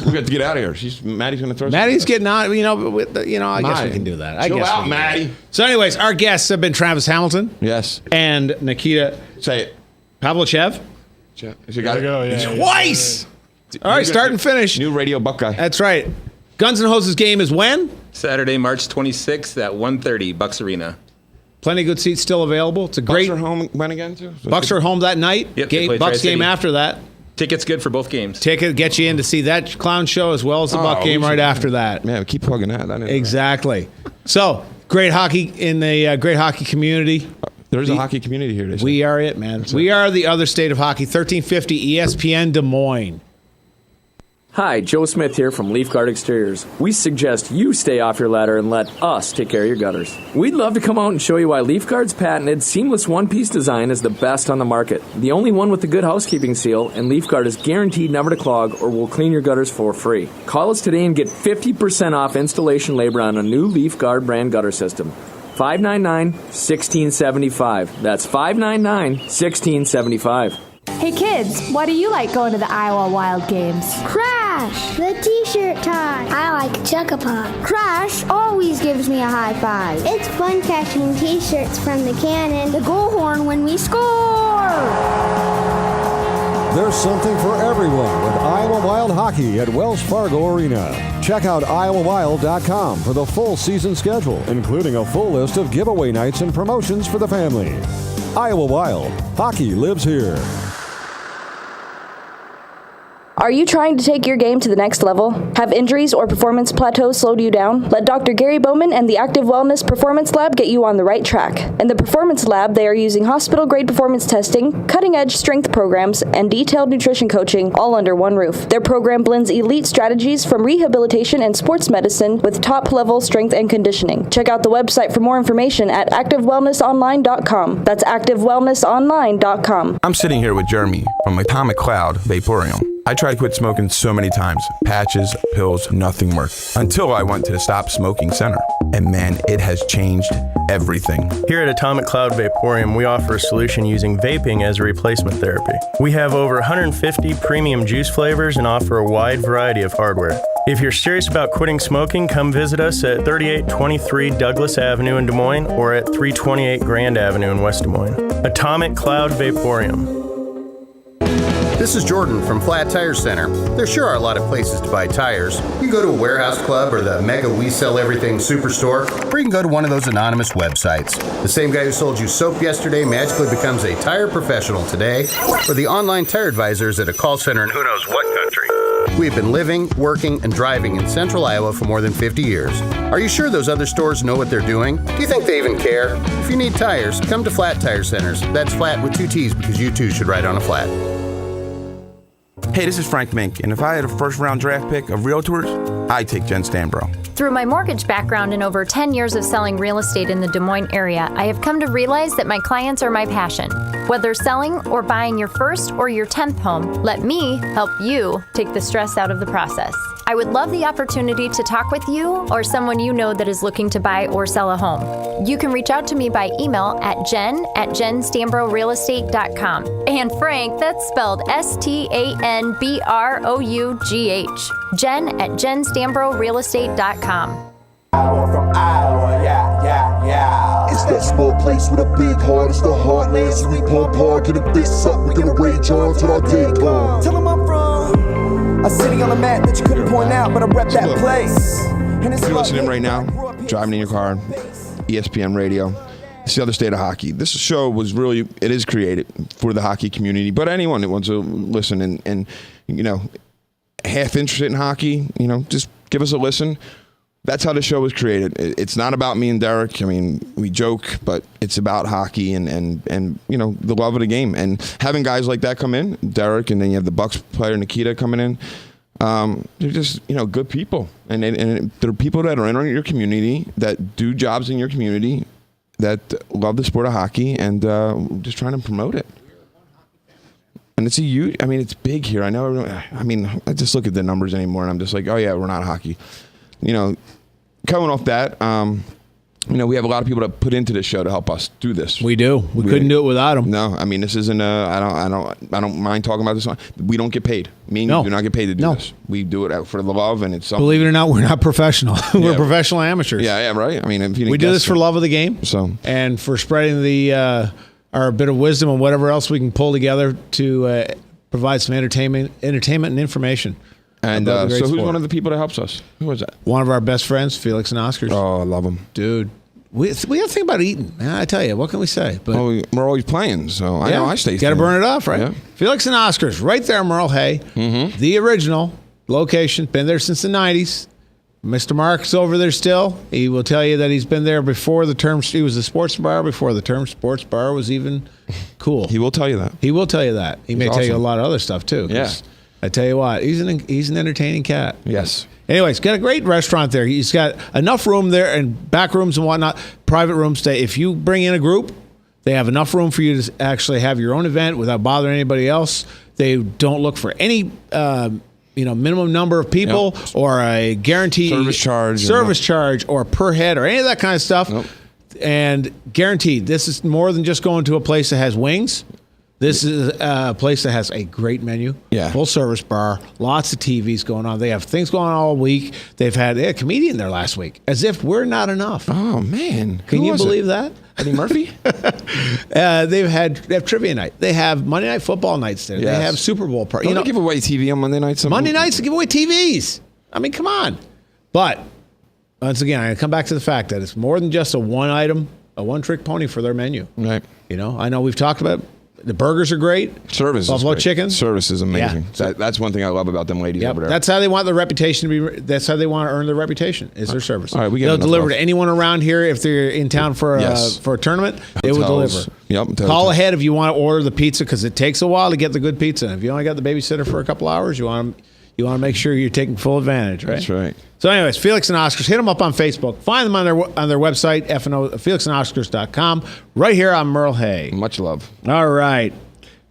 Speaker 4: we got to get out of here. Maddie's going to throw.
Speaker 3: Maddie's getting out. I guess we can do that.
Speaker 4: Chill out, Maddie.
Speaker 3: So, anyways, our guests have been Travis Hamilton.
Speaker 4: Yes.
Speaker 3: And Nikita.
Speaker 4: Say it.
Speaker 3: Pavlychev.
Speaker 4: You got it.
Speaker 3: Twice. All right, start and finish.
Speaker 4: New radio Buckeye.
Speaker 3: That's right. Guns N' Hoses game is when?
Speaker 14: Saturday, March 26th at 1:30, Bucks Arena.
Speaker 3: Plenty of good seats still available. It's a great.
Speaker 4: Bucks are home when again too?
Speaker 3: Bucks are home that night.
Speaker 14: Yep, they play
Speaker 3: Bucks
Speaker 14: Tri-City.
Speaker 3: game after that.
Speaker 14: Tickets good for both games.
Speaker 3: Ticket get you in to see that clown show as well as the Buck game right after that.
Speaker 4: Yeah, keep plugging that.
Speaker 3: Exactly. So great hockey in the great hockey community.
Speaker 4: There's a hockey community here.
Speaker 3: We are it, man. We are the other state of hockey. 1350 ESPN Des Moines.
Speaker 5: Hi, Joe Smith here from Leaf Guard Exteriors. We suggest you stay off your ladder and let us take care of your gutters. We'd love to come out and show you why Leaf Guard's patented seamless one-piece design is the best on the market. The only one with the good housekeeping seal, and Leaf Guard is guaranteed never to clog or will clean your gutters for free. Call us today and get 50% off installation labor on a new Leaf Guard brand gutter system. 599-1675. That's 599-1675.
Speaker 6: Hey kids, why do you like going to the Iowa Wild games?
Speaker 7: Crash, the t-shirt tie. I like Chuck-a-Pop. Crash always gives me a high five. It's fun catching t-shirts from the cannon, the goal horn when we score.
Speaker 8: There's something for everyone with Iowa Wild Hockey at Wells Fargo Arena. Check out iowawild.com for the full season schedule, including a full list of giveaway nights and promotions for the family. Iowa Wild. Hockey lives here.
Speaker 9: Are you trying to take your game to the next level? Have injuries or performance plateaus slowed you down? Let Dr. Gary Bowman and the Active Wellness Performance Lab get you on the right track. In the Performance Lab, they are using hospital-grade performance testing, cutting-edge strength programs, and detailed nutrition coaching all under one roof. Their program blends elite strategies from rehabilitation and sports medicine with top-level strength and conditioning. Check out the website for more information at activewellnessonline.com. That's activewellnessonline.com.
Speaker 10: I'm sitting here with Jeremy from Atomic Cloud Vaporium. I tried to quit smoking so many times. Patches, pills, nothing worked. Until I went to the Stop Smoking Center. And man, it has changed everything.
Speaker 11: Here at Atomic Cloud Vaporium, we offer a solution using vaping as a replacement therapy. We have over 150 premium juice flavors and offer a wide variety of hardware. If you're serious about quitting smoking, come visit us at 3823 Douglas Avenue in Des Moines or at 328 Grand Avenue in West Des Moines. Atomic Cloud Vaporium.
Speaker 12: This is Jordan from Flat Tire Center. There sure are a lot of places to buy tires. You can go to a warehouse club or the Mega We Sell Everything Superstore, or you can go to one of those anonymous websites. The same guy who sold you soap yesterday magically becomes a tire professional today, or the online tire advisors at a call center in who knows what country. We've been living, working, and driving in central Iowa for more than 50 years. Are you sure those other stores know what they're doing? Do you think they even care? If you need tires, come to Flat Tire Centers. That's flat with 2 T's because you too should ride on a flat.
Speaker 10: Hey, this is Frank Mink, and if I had a first-round draft pick of realtors, I'd take Jen Stanbro.
Speaker 13: Through my mortgage background and over 10 years of selling real estate in the Des Moines area, I have come to realize that my clients are my passion. Whether selling or buying your first or your 10th home, let me help you take the stress out of the process. I would love the opportunity to talk with you or someone you know that is looking to buy or sell a home. You can reach out to me by email at jen@jenstanbrorealestate.com. And Frank, that's spelled STANBROUGH. jen@jenstanbrorealestate.com.
Speaker 1: Iowa from Iowa, yeah. It's that small place with a big heart. It's the heartland, so we pump hard, get a fist up, we gonna rage on till our day comes.
Speaker 2: Tell 'em I'm from a city on the map that you couldn't point out, but I rep that place. And it's
Speaker 4: If you're listening right now, driving in your car, ESPN radio, it's the other state of hockey. This show it is created for the hockey community, but anyone that wants to listen and half interested in hockey, just give us a listen. That's how the show was created. It's not about me and Derek. I mean, we joke, but it's about hockey and the love of the game. And having guys like that come in, Derek, and then you have the Bucks player Nikita coming in. They're just good people, and they're people that are in your community that do jobs in your community that love the sport of hockey and just trying to promote it. And it's it's big here. I know everyone, I just look at the numbers anymore and I'm just like, oh yeah, we're not hockey. Coming off that, we have a lot of people that put into this show to help us do this.
Speaker 3: We do. We couldn't do it without them.
Speaker 4: No, this isn't I don't mind talking about this. We don't get paid. Me and you do not get paid to do this. We do it out for the love, and it's something.
Speaker 3: Believe it or not, we're not professional. We're professional amateurs.
Speaker 4: Yeah, right. If you
Speaker 3: we do this for love of the game.
Speaker 4: So,
Speaker 3: and for spreading the our bit of wisdom and whatever else we can pull together to provide some entertainment and information.
Speaker 4: And so who's one of the people that helps us? Who was that?
Speaker 3: One of our best friends, Felix and Oscars.
Speaker 4: Oh, I love him.
Speaker 3: Dude, we have to think about eating. I tell you, what can we say? But
Speaker 4: we're always playing, so I know I stay.
Speaker 3: Got to burn it off, right? Yeah. Felix and Oscars, right there, Merle Hay. Mm-hmm. The original location, been there since the 90s. Mr. Mark's over there still. He will tell you that he's been there before the term. He was a sports bar before the term sports bar was even cool.
Speaker 4: He will tell you that.
Speaker 3: He will tell you that. He may tell you a lot of other stuff too.
Speaker 4: Yeah.
Speaker 3: I tell you what, he's an entertaining cat.
Speaker 4: Yes.
Speaker 3: Anyways, got a great restaurant there. He's got enough room there and back rooms and whatnot, private rooms. If you bring in a group, they have enough room for you to actually have your own event without bothering anybody else. They don't look for any minimum number of people or a guaranteed service charge or per head or any of that kind of stuff.
Speaker 4: Nope.
Speaker 3: And guaranteed, this is more than just going to a place that has wings. This is a place that has a great menu, full service bar, lots of TVs going on. They have things going on all week. They had a comedian there last week, as if we're not enough.
Speaker 4: Oh man,
Speaker 3: can you believe that?
Speaker 4: Eddie Murphy?
Speaker 3: They have trivia night. They have Monday Night Football nights there. Yes. They have Super Bowl parties.
Speaker 4: Don't they give away TV on Monday nights?
Speaker 3: Monday nights they give away TVs. Come on. But once again, I come back to the fact that it's more than just a one-trick pony for their menu.
Speaker 4: Right.
Speaker 3: I know we've talked about. The burgers are great.
Speaker 4: Service
Speaker 3: Buffalo
Speaker 4: is great.
Speaker 3: chicken.
Speaker 4: Service is amazing. Yeah. That's one thing I love about them ladies over there.
Speaker 3: That's how they want their reputation to be. That's how they want to earn their reputation, is their service.
Speaker 4: All right,
Speaker 3: they'll deliver to anyone around here. If they're in town for a tournament, they will deliver.
Speaker 4: Yep.
Speaker 3: Call ahead if you want to order the pizza, because it takes a while to get the good pizza. And if you only got the babysitter for a couple hours, you want to make sure you're taking full advantage, right?
Speaker 4: That's right.
Speaker 3: So anyways, Felix and Oscars, hit them up on Facebook. Find them on their website, felixandoscars.com. Right here on Merle Hay.
Speaker 4: Much love.
Speaker 3: All right.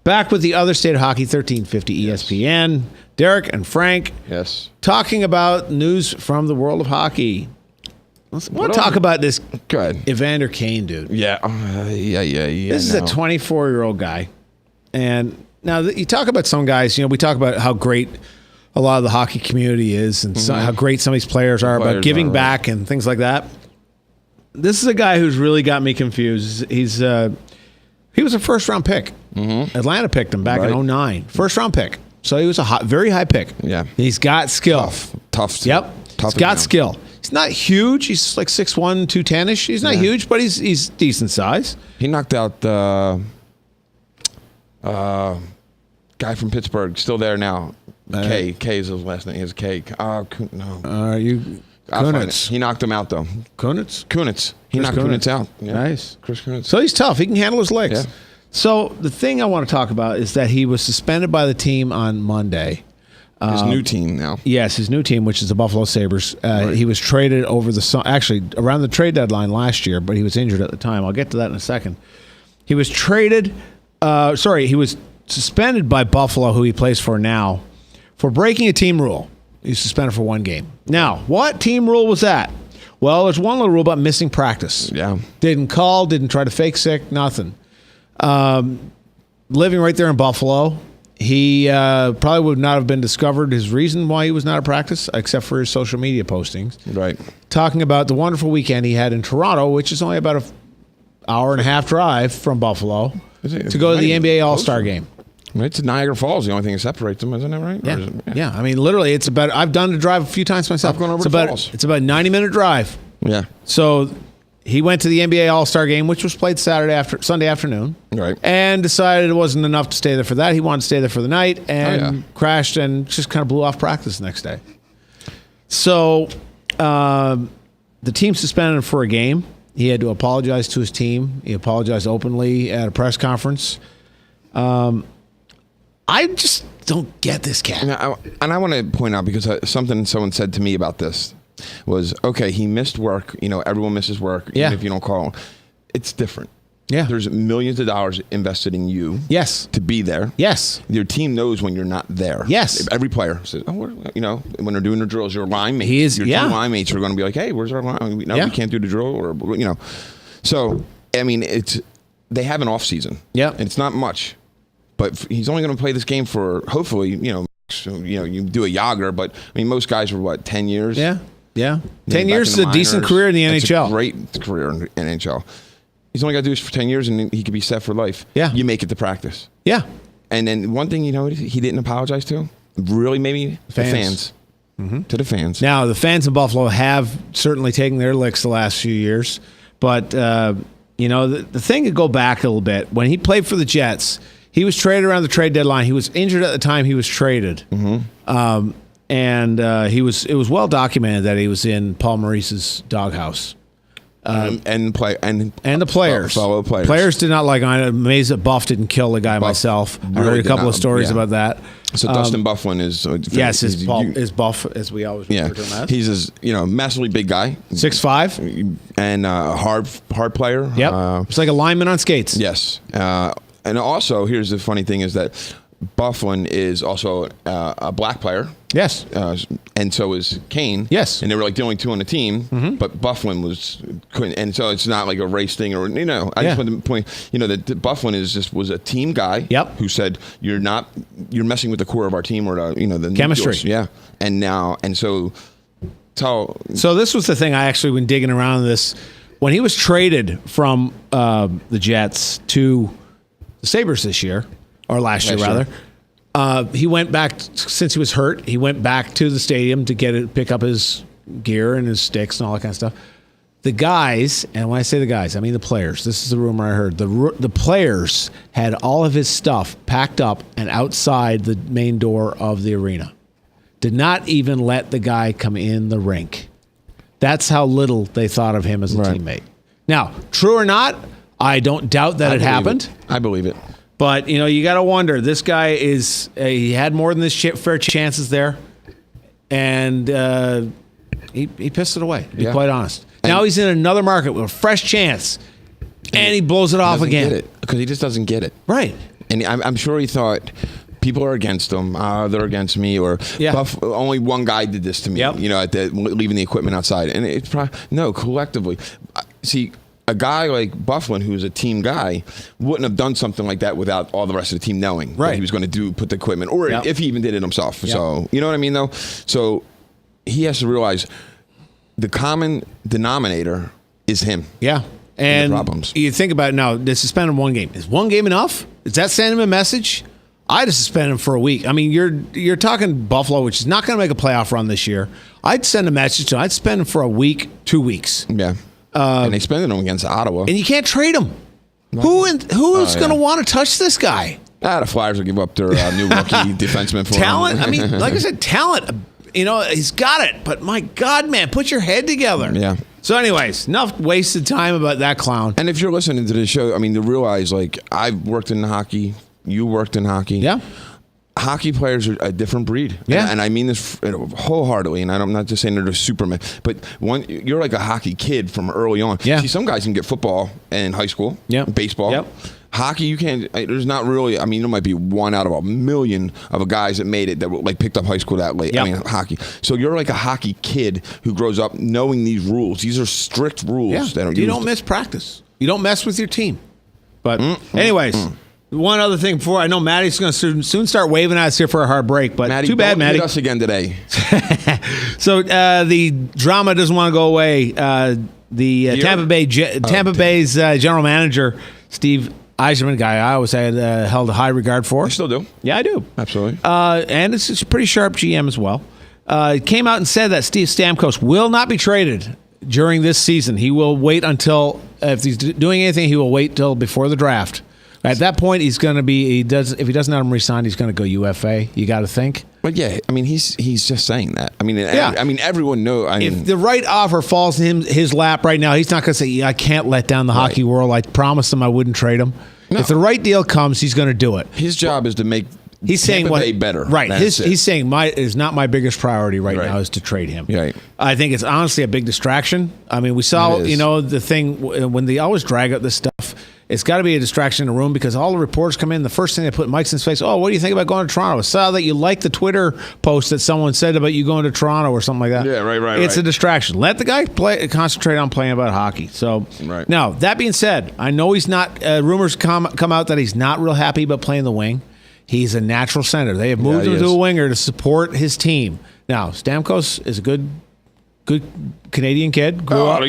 Speaker 3: Back with the other state of hockey, 1350 ESPN. Derek and Frank.
Speaker 4: Yes.
Speaker 3: Talking about news from the world of hockey. I want to talk about this Evander Kane dude.
Speaker 4: Yeah.
Speaker 3: This is a 24-year-old guy. And now you talk about some guys, we talk about how great a lot of the hockey community is and how great some of these players are about giving back and things like that. This is a guy who's really got me confused. He was a first-round pick. Mm-hmm. Atlanta picked him back in 2009. First-round pick. So he was a very high pick.
Speaker 4: Yeah.
Speaker 3: He's got skill.
Speaker 4: Tough.
Speaker 3: Yep. He's got skill. He's not huge. He's like 6'1", 210-ish. He's not huge, but he's decent size.
Speaker 4: He knocked out the guy from Pittsburgh, still there now. K is his last name. His K. No.
Speaker 3: Kunitz.
Speaker 4: He knocked him out, though.
Speaker 3: Kunitz.
Speaker 4: He knocked Kunitz out.
Speaker 3: Yeah. Nice.
Speaker 4: Chris Kunitz.
Speaker 3: So he's tough. He can handle his legs.
Speaker 4: Yeah.
Speaker 3: So the thing I want to talk about is that he was suspended by the team on Monday.
Speaker 4: His new team now.
Speaker 3: Yes, his new team, which is the Buffalo Sabres. He was traded around the trade deadline last year, but he was injured at the time. I'll get to that in a second. He was traded. He was suspended by Buffalo, who he plays for now, for breaking a team rule. He's suspended for one game. Now, what team rule was that? Well, there's one little rule about missing practice.
Speaker 4: Yeah.
Speaker 3: Didn't call, didn't try to fake sick, nothing. Living right there in Buffalo, he probably would not have been discovered his reason why he was not at practice, except for his social media postings.
Speaker 4: Right.
Speaker 3: Talking about the wonderful weekend he had in Toronto, which is only about an hour and a half drive from Buffalo, to go to the NBA All-Star game.
Speaker 4: It's Niagara Falls, the only thing that separates them, isn't it, right?
Speaker 3: Yeah. Literally, it's about, I've done the drive a few times myself.
Speaker 4: I've gone over to Falls.
Speaker 3: It's about a 90-minute drive.
Speaker 4: Yeah.
Speaker 3: So he went to the NBA All-Star game, which was played Sunday afternoon.
Speaker 4: Right.
Speaker 3: And decided it wasn't enough to stay there for that. He wanted to stay there for the night and crashed and just kind of blew off practice the next day. So the team suspended him for a game. He had to apologize to his team. He apologized openly at a press conference. I just don't get this cat.
Speaker 4: And I want to point out, because something someone said to me about this was, okay, he missed work. Everyone misses work, even if you don't call. It's different.
Speaker 3: Yeah.
Speaker 4: There's millions of dollars invested in you.
Speaker 3: Yes.
Speaker 4: To be there.
Speaker 3: Yes.
Speaker 4: Your team knows when you're not there.
Speaker 3: Yes.
Speaker 4: Every player says, when they're doing their drills, your line mates, your two line mates are going to be like, hey, where's our line? No, we can't do the drill, or. So, I mean, they have an off season.
Speaker 3: Yeah.
Speaker 4: And it's not much, but he's only going to play this game for, hopefully, you do a Yager, but I mean, most guys are 10 years.
Speaker 3: Yeah. Yeah. 10 years is a decent career in the NHL.
Speaker 4: It's a great career in NHL. He's only got to do this for 10 years, and he could be set for life.
Speaker 3: Yeah.
Speaker 4: You make it to practice.
Speaker 3: Yeah.
Speaker 4: And then one thing, he didn't apologize to? Really, maybe? The fans.
Speaker 3: Mm-hmm.
Speaker 4: To the fans.
Speaker 3: Now, the fans in Buffalo have certainly taken their licks the last few years. But, the thing to go back a little bit, when he played for the Jets, he was traded around the trade deadline. He was injured at the time he was traded.
Speaker 4: Mm-hmm.
Speaker 3: It was well documented that he was in Paul Maurice's doghouse.
Speaker 4: And
Speaker 3: the players.
Speaker 4: Fellow players.
Speaker 3: Players did not like. I'm amazed that Buff didn't kill the guy myself. I heard a couple of stories about that.
Speaker 4: So Dustin Bufflin is
Speaker 3: is Buff, as we always refer to him as.
Speaker 4: He's a massively big guy,
Speaker 3: 6'5",
Speaker 4: and hard player.
Speaker 3: Yep, it's like a lineman on skates.
Speaker 4: Yes, and also here's the funny thing is that Bufflin is also a black player.
Speaker 3: Yes.
Speaker 4: And so is Kane.
Speaker 3: Yes.
Speaker 4: And they were like the only two on the team, but Bufflin couldn't. And so it's not like a race thing or, I just want to point, that Bufflin was a team guy.
Speaker 3: Yep.
Speaker 4: Who said, you're messing with the core of our team or the
Speaker 3: chemistry.
Speaker 4: Nucleus. Yeah. So
Speaker 3: this was the thing I actually, when digging around this, when he was traded from the Jets to the Sabres this year, or last year rather. He went back, since he was hurt, he went back to the stadium to pick up his gear and his sticks and all that kind of stuff. The guys, and when I say the guys, I mean the players. This is the rumor I heard. The players had all of his stuff packed up and outside the main door of the arena. Did not even let the guy come in the rink. That's how little they thought of him as a teammate. Now, true or not, I don't doubt that it happened.
Speaker 4: I believe it.
Speaker 3: But, you got to wonder, this guy he had more than his fair chances there. And he pissed it away, to be quite honest. Now he's in another market with a fresh chance. And he blows it off again.
Speaker 4: Because he just doesn't get it.
Speaker 3: Right.
Speaker 4: And I'm sure he thought, people are against him. They're against me. Or only one guy did this to me, leaving the equipment outside. And it's probably, no, collectively. See, a guy like Bufflin, who's a team guy, wouldn't have done something like that without all the rest of the team knowing that he was going to put the equipment, or if he even did it himself. Yep. So, you know what I mean, though? So he has to realize the common denominator is him.
Speaker 3: Yeah. And you think about it now, they suspend him one game. Is one game enough? Does that send him a message? I'd suspend him for a week. I mean, you're talking Buffalo, which is not going to make a playoff run this year. I'd send a message to him. I'd spend him for a week, 2 weeks.
Speaker 4: Yeah. And they spending him against Ottawa.
Speaker 3: And you can't trade him. Who's going to want to touch this guy?
Speaker 4: The Flyers will give up their new rookie defenseman for
Speaker 3: talent.
Speaker 4: him.
Speaker 3: I mean, like I said, talent. He's got it. But my God, man, put your head together.
Speaker 4: Yeah.
Speaker 3: So anyways, enough wasted time about that clown.
Speaker 4: And if you're listening to the show, I mean, to realize, like, I've worked in hockey. You worked in hockey.
Speaker 3: Yeah.
Speaker 4: Hockey players are a different breed.
Speaker 3: Yeah.
Speaker 4: And I mean this wholeheartedly, and I'm not just saying they're the Superman, but you're like a hockey kid from early on.
Speaker 3: Yeah.
Speaker 4: See, some guys can get football in high school, baseball.
Speaker 3: Yep.
Speaker 4: Hockey, you can't, there's not really, I mean, there might be one out of a million of guys that made it that like picked up high school that late.
Speaker 3: Yep.
Speaker 4: I mean, hockey. So you're like a hockey kid who grows up knowing these rules. These are strict rules.
Speaker 3: Yeah. You don't miss practice. You don't mess with your team. But anyways. One other thing before, I know Maddie's going to soon start waving at us here for a hard break, but too bad, Maddie.
Speaker 4: Hit us again today.
Speaker 3: So the drama doesn't want to go away. Tampa Bay's general manager, Steve Yzerman, guy I always had held a high regard for.
Speaker 4: I still do.
Speaker 3: Yeah, I do.
Speaker 4: Absolutely.
Speaker 3: And it's a pretty sharp GM as well. Came out and said that Steve Stamkos will not be traded during this season. He will wait until, if he's doing anything, he will wait till before the draft. At that point, he's going to be. If he doesn't have him re-signed, he's going to go UFA. You got to think.
Speaker 4: But yeah, I mean, he's just saying that. I mean, everyone knows.
Speaker 3: If the right offer falls in his lap right now, he's not going to say, "I can't let down the hockey world. I promised him I wouldn't trade him." No. If the right deal comes, he's going to do it.
Speaker 4: His job is to make
Speaker 3: He's saying
Speaker 4: Tampa
Speaker 3: what
Speaker 4: Bay better.
Speaker 3: Right.
Speaker 4: That's it.
Speaker 3: He's saying is not my biggest priority right now is to trade him.
Speaker 4: Right.
Speaker 3: I think it's honestly a big distraction. I mean, we saw the thing when they always drag up this stuff. It's got to be a distraction in the room because all the reporters come in. The first thing they put in Mike's face, oh, what do you think about going to Toronto? I saw that you liked the Twitter post that someone said about you going to Toronto or something like that.
Speaker 4: Yeah, right.
Speaker 3: It's a distraction. Let the guy concentrate on playing about hockey. So now, that being said, I know he's not. Rumors come out that he's not real happy about playing the wing. He's a natural center. They have moved him to a winger to support his team. Now, Stamkos is a good Canadian kid. Grew up.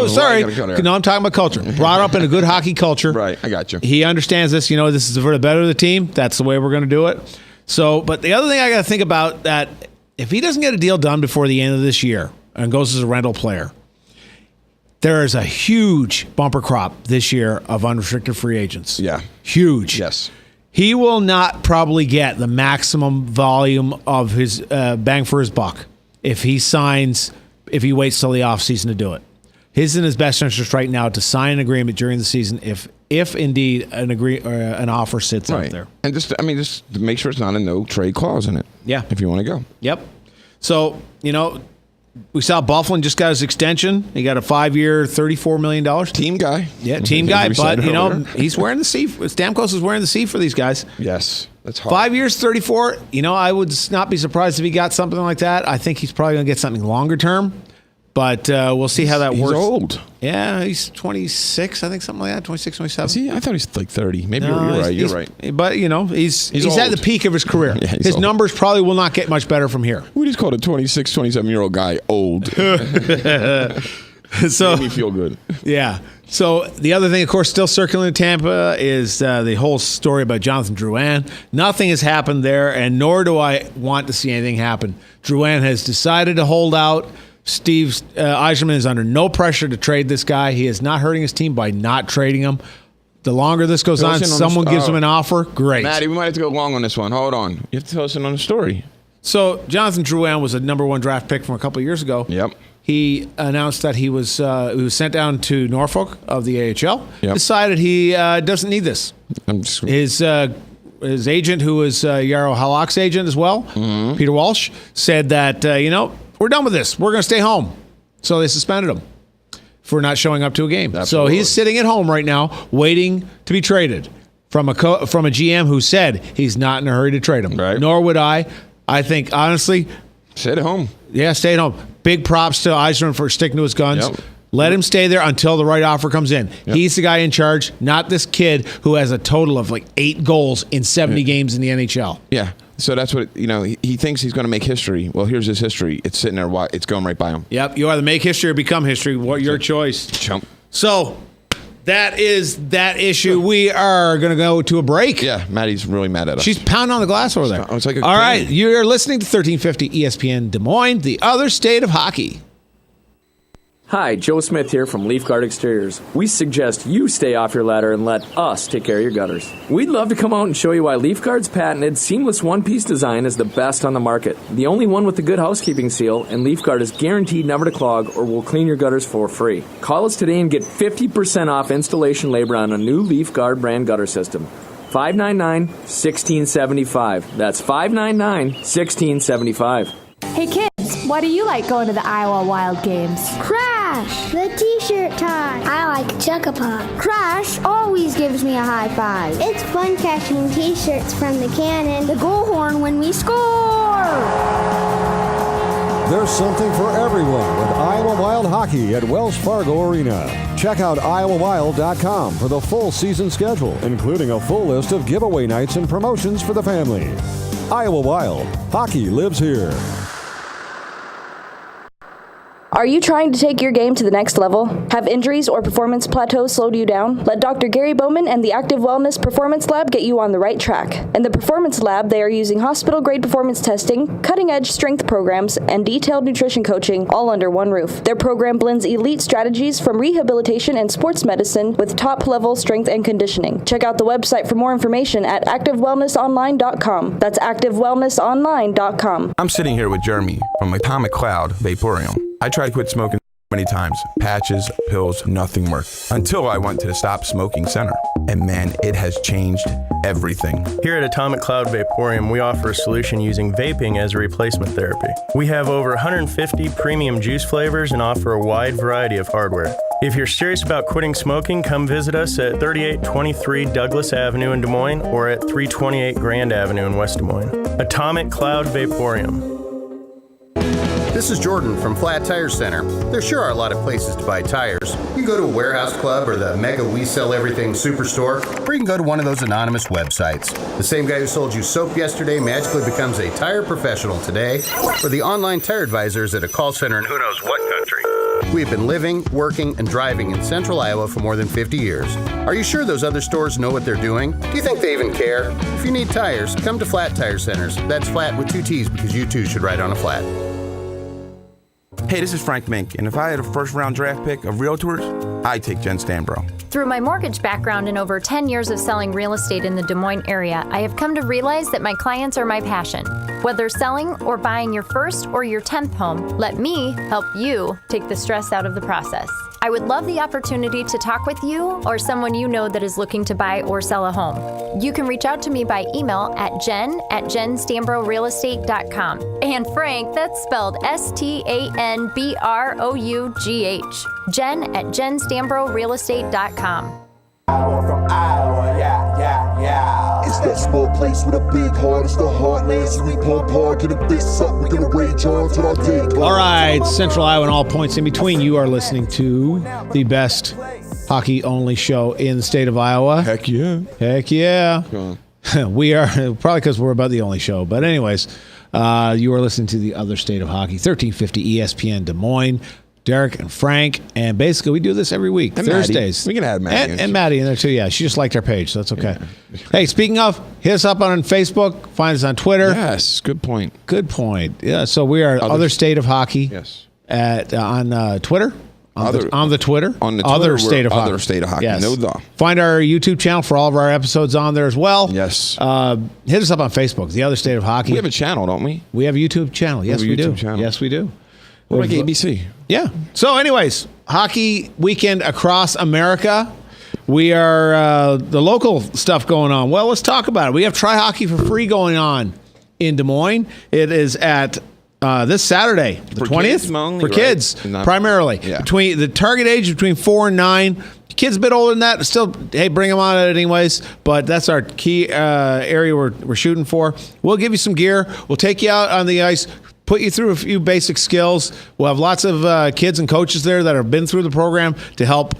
Speaker 3: Sorry. No, I'm talking about culture. Brought up in a good hockey culture.
Speaker 4: Right, I got you.
Speaker 3: He understands this. This is for the better of the team. That's the way we're going to do it. So, but the other thing I got to think about that if he doesn't get a deal done before the end of this year and goes as a rental player, there is a huge bumper crop this year of unrestricted free agents.
Speaker 4: Yeah.
Speaker 3: Huge.
Speaker 4: Yes.
Speaker 3: He will not probably get the maximum volume of his bang for his buck if he waits till the offseason to do it. His in his best interest right now to sign an agreement during the season if indeed an offer sits out there.
Speaker 4: And just make sure it's not a no trade clause in it.
Speaker 3: Yeah.
Speaker 4: If you want to go.
Speaker 3: Yep. So, we saw Bufflin just got his extension. He got a 5-year, $34 million.
Speaker 4: Team guy.
Speaker 3: Yeah, team guy. But, he's wearing the C. Stamkos is wearing the C for these guys.
Speaker 4: Yes. That's hard.
Speaker 3: 5 years, 34. I would not be surprised if he got something like that. I think he's probably going to get something longer term. But we'll see how that works.
Speaker 4: He's old.
Speaker 3: Yeah, he's 26, I think, something like that, 26, 27.
Speaker 4: Is he? I thought he's like 30. Maybe you're right.
Speaker 3: But, he's at the peak of his career.
Speaker 4: Yeah,
Speaker 3: his
Speaker 4: old.
Speaker 3: numbers probably will not get much better from here.
Speaker 4: We just called a 26, 27-year-old guy old.
Speaker 3: So
Speaker 4: made me feel good.
Speaker 3: Yeah. So the other thing, of course, still circling in Tampa is the whole story about Jonathan Drouin. Nothing has happened there, and nor do I want to see anything happen. Drouin has decided to hold out. Steve Yzerman is under no pressure to trade this guy. He is not hurting his team by not trading him. The longer this goes on, someone gives him an offer, great.
Speaker 4: Matty, we might have to go long on this one. Hold on. You have to tell us another story.
Speaker 3: So Jonathan Drouin was a number 1 draft pick from a couple of years ago.
Speaker 4: Yep.
Speaker 3: He announced that he was sent down to Norfolk of the AHL. Yep. Decided he doesn't need this. His agent, who was Yarrow Halak's agent as well, Peter Walsh, said that, we're done with this. We're going to stay home. So they suspended him for not showing up to a game.
Speaker 4: Absolutely.
Speaker 3: So he's sitting at home right now waiting to be traded from a GM who said he's not in a hurry to trade him.
Speaker 4: Right.
Speaker 3: Nor would I. I think, honestly...
Speaker 4: Stay at home.
Speaker 3: Yeah, stay at home. Big props to Yzerman for sticking to his guns.
Speaker 4: Yep.
Speaker 3: Let him stay there until the right offer comes in. Yep. He's the guy in charge, not this kid who has a total of like 8 goals in 70 games in the NHL.
Speaker 4: Yeah. So that's what, he thinks he's going to make history. Well, here's his history. It's sitting there. It's going right by him.
Speaker 3: Yep. You either make history or become history. What your choice.
Speaker 4: Chump.
Speaker 3: So that is that issue. We are going to go to a break.
Speaker 4: Yeah. Maddie's really mad at us.
Speaker 3: She's pounding on the glass over there.
Speaker 4: It's like
Speaker 3: all right. You're listening to 1350 ESPN Des Moines, the other state of hockey.
Speaker 5: Hi, Joe Smith here from Leaf Guard Exteriors. We suggest you stay off your ladder and let us take care of your gutters. We'd love to come out and show you why Leaf Guard's patented seamless one-piece design is the best on the market. The only one with the good housekeeping seal, and Leaf Guard is guaranteed never to clog or will clean your gutters for free. Call us today and get 50% off installation labor on a new Leaf Guard brand gutter system. 599-1675. That's 599-1675.
Speaker 6: Hey kids, why do you like going to the Iowa Wild games?
Speaker 7: Crash, the t-shirt tie. I like Chuckapop. Crash always gives me a high five. It's fun catching t-shirts from the cannon, the goal horn when we score.
Speaker 8: There's something for everyone with Iowa Wild Hockey at Wells Fargo Arena. Check out iowawild.com for the full season schedule, including a full list of giveaway nights and promotions for the family. Iowa Wild, hockey lives here.
Speaker 9: Are you trying to take your game to the next level? Have injuries or performance plateaus slowed you down? Let Dr. Gary Bowman and the Active Wellness Performance Lab get you on the right track. In the Performance Lab, they are using hospital-grade performance testing, cutting-edge strength programs, and detailed nutrition coaching all under one roof. Their program blends elite strategies from rehabilitation and sports medicine with top-level strength and conditioning. Check out the website for more information at activewellnessonline.com. That's activewellnessonline.com.
Speaker 10: I'm sitting here with Jeremy from Atomic Cloud Vaporium. I tried to quit smoking Many times, patches, pills, nothing worked. Until I went to the Stop Smoking Center. And man, it has changed everything.
Speaker 11: Here at Atomic Cloud Vaporium, we offer a solution using vaping as a replacement therapy. We have over 150 premium juice flavors and offer a wide variety of hardware. If you're serious about quitting smoking, come visit us at 3823 Douglas Avenue in Des Moines or at 328 Grand Avenue in West Des Moines. Atomic Cloud Vaporium.
Speaker 12: This is Jordan from Flat Tire Center. There sure are a lot of places to buy tires. You can go to a warehouse club or the mega We Sell Everything superstore, or you can go to one of those anonymous websites. The same guy who sold you soap yesterday magically becomes a tire professional today, or the online tire advisors at a call center in who knows what country. We've been living, working, and driving in central Iowa for more than 50 years. Are you sure those other stores know what they're doing? Do you think they even care? If you need tires, come to Flat Tire Centers. That's flat with 2 T's because you too should ride on a flat.
Speaker 10: Hey, this is Frank Mink, and if I had a first-round draft pick of realtors, I'd take Jen Stanbro.
Speaker 13: Through my mortgage background and over 10 years of selling real estate in the Des Moines area, I have come to realize that my clients are my passion. Whether selling or buying your first or your 10th home, let me help you take the stress out of the process. I would love the opportunity to talk with you or someone you know that is looking to buy or sell a home. You can reach out to me by email at jen@jenstambrorealestate.com. And Frank, that's spelled STANBROUGH. jen@jenstambrorealestate.com.
Speaker 1: From Iowa, yeah. It's that small place with a big heart. It's the heartland, so we pump hard, get a fist up. We're gonna rage on till our day gone.
Speaker 3: All right, Central Iowa and all points in between. You are listening to the best hockey-only show in the state of Iowa.
Speaker 4: Heck yeah.
Speaker 3: Heck yeah. We are, probably because we're about the only show. But anyways, you are listening to the other state of hockey, 1350 ESPN Des Moines. Derek and Frank, and basically we do this every week,
Speaker 4: and
Speaker 3: Thursdays.
Speaker 4: Maddie. We can add Maddie.
Speaker 3: And Maddie in there too, yeah. She just liked our page, so that's okay. Yeah. Hey, speaking of, hit us up on Facebook, find us on Twitter.
Speaker 4: Yes, good point.
Speaker 3: Good point. Yeah, so we are Other State of Hockey.
Speaker 4: Yes.
Speaker 3: On Twitter. On the Twitter.
Speaker 4: On the Twitter,
Speaker 3: Other State of Hockey.
Speaker 4: Other State of Hockey.
Speaker 3: Yes.
Speaker 4: No the.
Speaker 3: Find our YouTube channel for all of our episodes on there as well.
Speaker 4: Yes.
Speaker 3: Hit us up on Facebook, The Other State of Hockey.
Speaker 4: We have a channel, don't we?
Speaker 3: We have a YouTube channel. Yes, we do.
Speaker 4: Channel.
Speaker 3: Yes, we do.
Speaker 4: Like ABC.
Speaker 3: Yeah. So anyways, hockey weekend across America. We are the local stuff going on. Well, let's talk about it. We have Try Hockey for Free going on in Des Moines. It is at this Saturday, the 20th. For kids, primarily.
Speaker 4: Yeah.
Speaker 3: Between the target age between 4 and 9. Kids a bit older than that, still, hey, bring them on anyways. But that's our key area we're shooting for. We'll give you some gear. We'll take you out on the ice, put you through a few basic skills. We'll have lots of kids and coaches there that have been through the program to help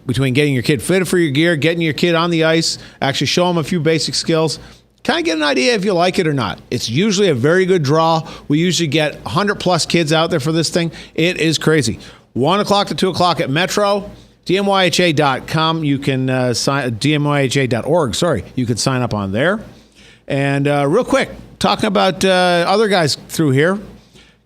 Speaker 3: between getting your kid fitted for your gear, getting your kid on the ice, actually show them a few basic skills. Kind of get an idea if you like it or not. It's usually a very good draw. We usually get 100-plus kids out there for this thing. It is crazy. 1 o'clock to 2 o'clock at Metro. DMYHA.com. You can sign DMYHA.org. Sorry, you can sign up on there. And real quick, talking about other guys through here.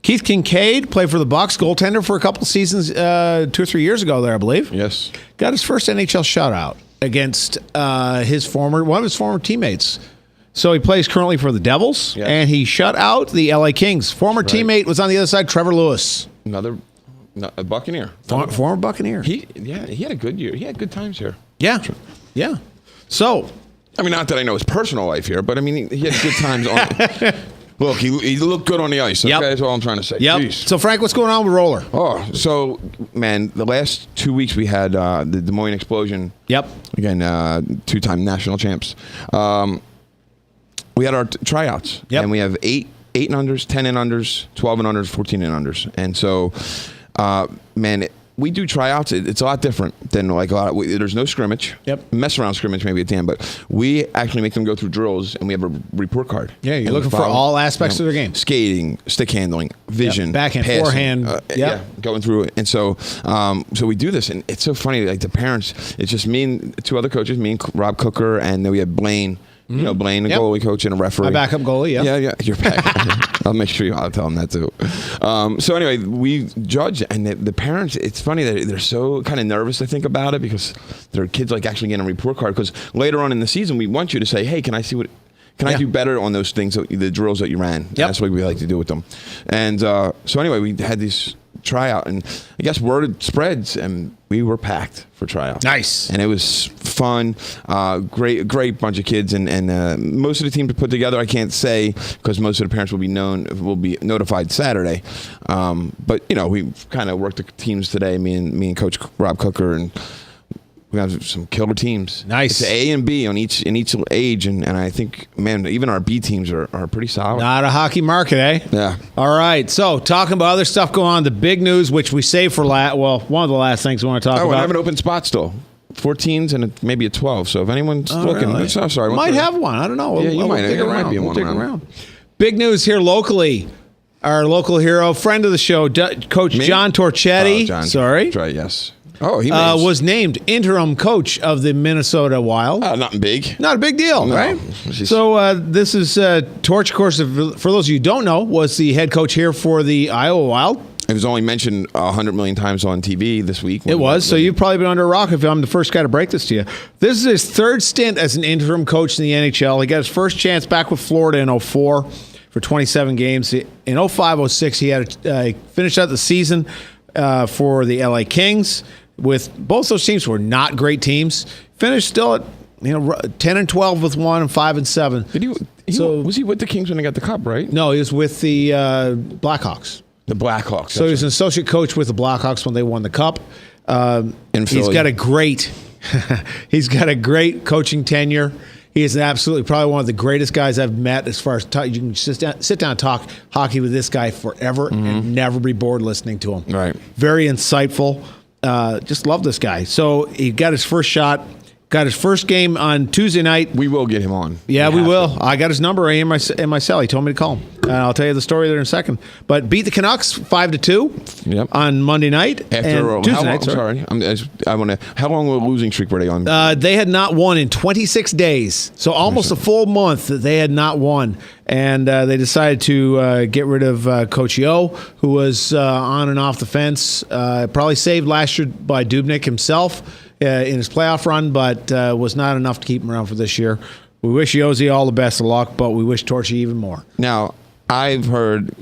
Speaker 3: Keith Kincaid played for the Bucks, goaltender for a couple seasons, 2 or 3 years ago there, I believe.
Speaker 4: Yes.
Speaker 3: Got his first NHL shutout against one of his former teammates. So he plays currently for the Devils, and he shut out the LA Kings. Former teammate was on the other side, Trevor Lewis.
Speaker 4: A Buccaneer.
Speaker 3: Former Buccaneer.
Speaker 4: He had a good year. He had good times here.
Speaker 3: Yeah. Yeah. So,
Speaker 4: I mean, not that I know his personal life here, but I mean, he had good times on. Look, he looked good on the ice. Okay, that's all I'm trying to say.
Speaker 3: Yep.
Speaker 4: Jeez.
Speaker 3: So, Frank, what's going on with Roller?
Speaker 4: Oh, so, man, the last 2 weeks we had the Des Moines Explosion.
Speaker 3: Yep.
Speaker 4: Again, 2-time national champs. We had our tryouts.
Speaker 3: Yep.
Speaker 4: And we have 8 and unders, 10 and unders, 12 and unders, 14 and unders. And so, man, we do tryouts. It's a lot different than like a lot of, there's no scrimmage.
Speaker 3: Yep.
Speaker 4: Mess around scrimmage maybe at the end, but we actually make them go through drills, and we have a report card.
Speaker 3: Yeah, you're looking for all aspects of their game.
Speaker 4: Skating, stick handling, vision,
Speaker 3: backhand,
Speaker 4: passing,
Speaker 3: forehand.
Speaker 4: Yeah, going through it. And so so we do this, and it's so funny. Like the parents, it's just me and 2 other coaches, me and Rob Cooker, and then we have Blaine. You know, Blaine, the goalie coach and a referee.
Speaker 3: My backup goalie,
Speaker 4: Yeah, you're back. I'll make sure I'll tell them that too. So anyway, we judge, and the parents, it's funny that they're so kind of nervous, I think, about it because their kids like actually getting a report card because later on in the season, we want you to say, hey, can I see what... Can I do better on those things, the drills that you ran? That's what we like to do with them. And so anyway, we had these tryout, and I guess word spreads, and we were packed for tryout.
Speaker 3: Nice,
Speaker 4: and it was fun. Great bunch of kids, and most of the team to put together. I can't say because most of the parents will be notified Saturday. But we kind of worked the teams today. Me and Coach Rob Cooker, and we have some killer teams.
Speaker 3: Nice.
Speaker 4: It's A and B in each age, and I think, man, even our B teams are pretty solid.
Speaker 3: Not a hockey market, eh?
Speaker 4: Yeah.
Speaker 3: All right. So talking about other stuff going on, the big news, which we saved for one of the last things we want to talk about.
Speaker 4: I have an open spot still. 14s and maybe a 12. So if anyone's looking,
Speaker 3: really?
Speaker 4: I'm sorry.
Speaker 3: Might have one. I don't know.
Speaker 4: You might.
Speaker 3: Dig
Speaker 4: There
Speaker 3: around.
Speaker 4: might be
Speaker 3: We'll dig
Speaker 4: one
Speaker 3: around. Big news here locally. Our local hero, friend of the show, Coach John Torchetti.
Speaker 4: John.
Speaker 3: Sorry.
Speaker 4: That's right, yes. Oh, he
Speaker 3: was named interim coach of the Minnesota Wild.
Speaker 4: Nothing big.
Speaker 3: Not a big deal,
Speaker 4: No.
Speaker 3: right? So this is Torch, of course, for those of you who don't know, was the head coach here for the Iowa Wild.
Speaker 4: It was only mentioned 100 million times on TV this week.
Speaker 3: It was, so you've probably been under a rock if I'm the first guy to break this to you. This is his third stint as an interim coach in the NHL. He got his first chance back with Florida in 2004 for 27 games. In 2005-06, he had finished out the season for the LA Kings. With both those teams were not great teams. Finished still at 10-12 with one and 5-7.
Speaker 4: Was he with the Kings when they got the cup? Right?
Speaker 3: No, he was with the Blackhawks.
Speaker 4: The Blackhawks.
Speaker 3: So he was an associate coach with the Blackhawks when they won the cup. He's got a great coaching tenure. He is absolutely probably one of the greatest guys I've met as far as you can sit down and talk hockey with this guy forever and never be bored listening to him.
Speaker 4: Right.
Speaker 3: Very insightful. Just love this guy. So he got his first shot. Got his first game on Tuesday night.
Speaker 4: We will get him on.
Speaker 3: Yeah, we will. I got his number in my cell. He told me to call him. And I'll tell you the story there in a second. But beat the Canucks 5-2 on Monday night.
Speaker 4: After
Speaker 3: Tuesday night.
Speaker 4: How long of a losing streak were they on?
Speaker 3: They had not won in 26 days. So almost a full month that they had not won. And they decided to get rid of Coach Yo, who was on and off the fence. Probably saved last year by Dubnyk himself in his playoff run, but was not enough to keep him around for this year. We wish Yossi all the best of luck, but we wish Torchy even more.
Speaker 4: Now, I've heard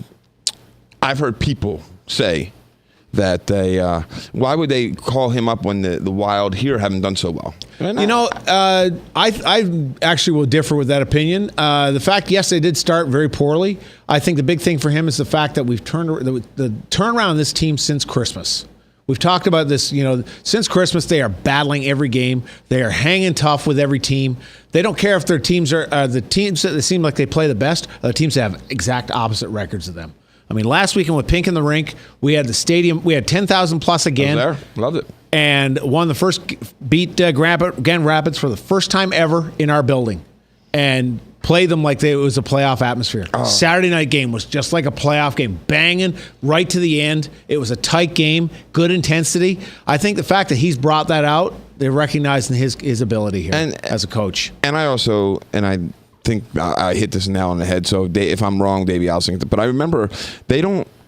Speaker 4: people say that they why would they call him up when the Wild here haven't done so well?
Speaker 3: I actually will differ with that opinion. The fact, yes, they did start very poorly. I think the big thing for him is the fact that we've turned the turnaround on this team since Christmas. We've talked about this, since Christmas, they are battling every game. They are hanging tough with every team. They don't care if their teams are the teams that seem like they play the best, are the teams that have exact opposite records of them. I mean, last weekend with Pink in the rink, we had the stadium, we had 10,000 plus again.
Speaker 4: I was there. Loved it.
Speaker 3: And won the first, beat Grand Rapids for the first time ever in our building. And played them like it was a playoff atmosphere. Saturday night game was just like a playoff game, banging right to the end. It was a tight game, good intensity. I think the fact that he's brought that out, they're recognizing his ability here as a coach.
Speaker 4: And I think I hit this nail on the head. So if I'm wrong, Davey, I'll sing it. But I remember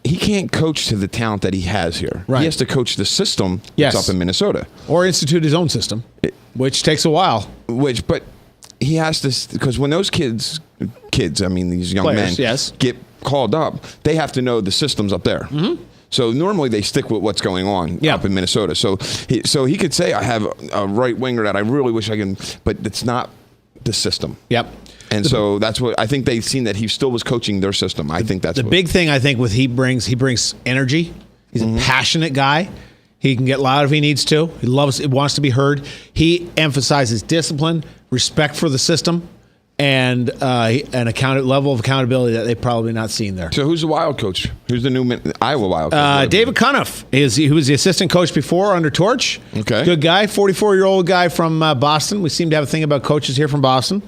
Speaker 4: he can't coach to the talent that he has here.
Speaker 3: Right.
Speaker 4: He has to coach the system that's up in Minnesota.
Speaker 3: Or institute his own system, which takes a while.
Speaker 4: But he has to, because when those kids, I mean, these young
Speaker 3: Players,
Speaker 4: men get called up, they have to know the systems up there. Mm-hmm. So normally they stick with what's going on up in Minnesota. So he could say, I have a right winger that I really wish I can, but it's not the system.
Speaker 3: Yep.
Speaker 4: And so that's what I think they've seen, that he still was coaching their system. I think that's
Speaker 3: the big thing. I think he brings energy. He's a passionate guy. He can get loud if he needs to. He wants to be heard. He emphasizes discipline, respect for the system, and an level of accountability that they've probably not seen there.
Speaker 4: So who's the Wild coach? Who's the new Iowa Wild coach?
Speaker 3: David Cuniff. He was the assistant coach before under Torch.
Speaker 4: Okay.
Speaker 3: Good guy, 44-year-old guy from Boston. We seem to have a thing about coaches here from Boston.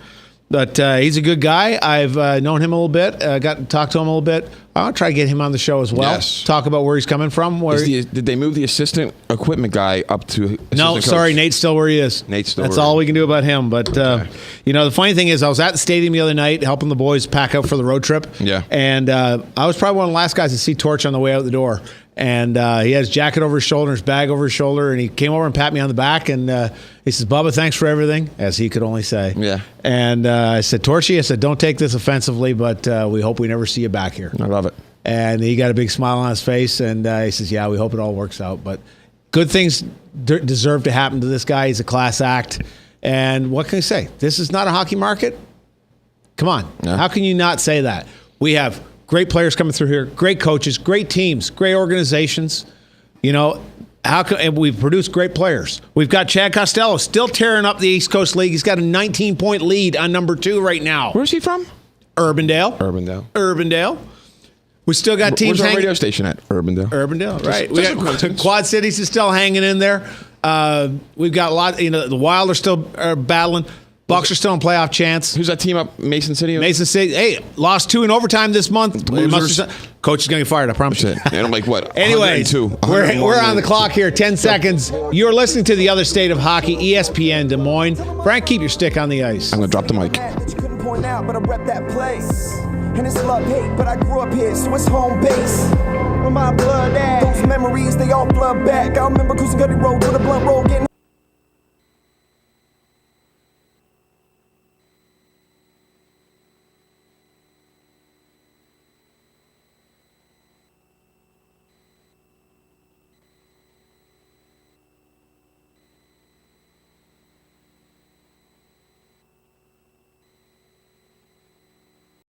Speaker 3: But he's a good guy. I've known him a little bit, got to talk to him a little bit. I'll try to get him on the show as well.
Speaker 4: Yes.
Speaker 3: Talk about where he's coming from.
Speaker 4: Did they move the assistant equipment guy up to
Speaker 3: No, sorry,
Speaker 4: coach?
Speaker 3: Nate's still where he is. That's all we can do about him. But, the funny thing is I was at the stadium the other night helping the boys pack up for the road trip.
Speaker 4: Yeah.
Speaker 3: And I was probably one of the last guys to see Torch on the way out the door. And he had his jacket over his shoulder, his bag over his shoulder, and he came over and patted me on the back, and he says, Bubba, thanks for everything, as he could only say.
Speaker 4: Yeah.
Speaker 3: And I said, Torchy, don't take this offensively, but we hope we never see you back here.
Speaker 4: I love it.
Speaker 3: And he got a big smile on his face, and he says, yeah, we hope it all works out. But good things deserve to happen to this guy. He's a class act. And what can I say? This is not a hockey market. Come on.
Speaker 4: Yeah.
Speaker 3: How can you not say that? We have great players coming through here, great coaches, great teams, great organizations. You know, and we've produced great players. We've got Chad Costello still tearing up the East Coast League. He's got a 19-point lead on number 2 right now.
Speaker 4: Where's he from?
Speaker 3: Urbandale. We still got teams
Speaker 4: Where's our
Speaker 3: hanging.
Speaker 4: radio station at? Urbandale,
Speaker 3: right. We got Quad Cities is still hanging in there. We've got a lot. You know, the Wild are still battling. Bucks are still in playoff chance.
Speaker 4: Who's that team up? Mason City?
Speaker 3: Mason City. Hey, lost 2 in overtime this month. Coach is going to get fired, I promise you.
Speaker 4: And I'm like, what?
Speaker 3: Anyways, we're on the clock here. 10 seconds. You're listening to The Other State of Hockey, ESPN Des Moines. Frank, keep your stick on the ice.
Speaker 4: I'm going to drop the mic.
Speaker 2: That you couldn't point out, but I rep that place. And it's love-hate, but I grew up here, so it's home base. Where my blood at? Those memories, they all flood back. I remember cruising Gutty Road with a blunt roll getting...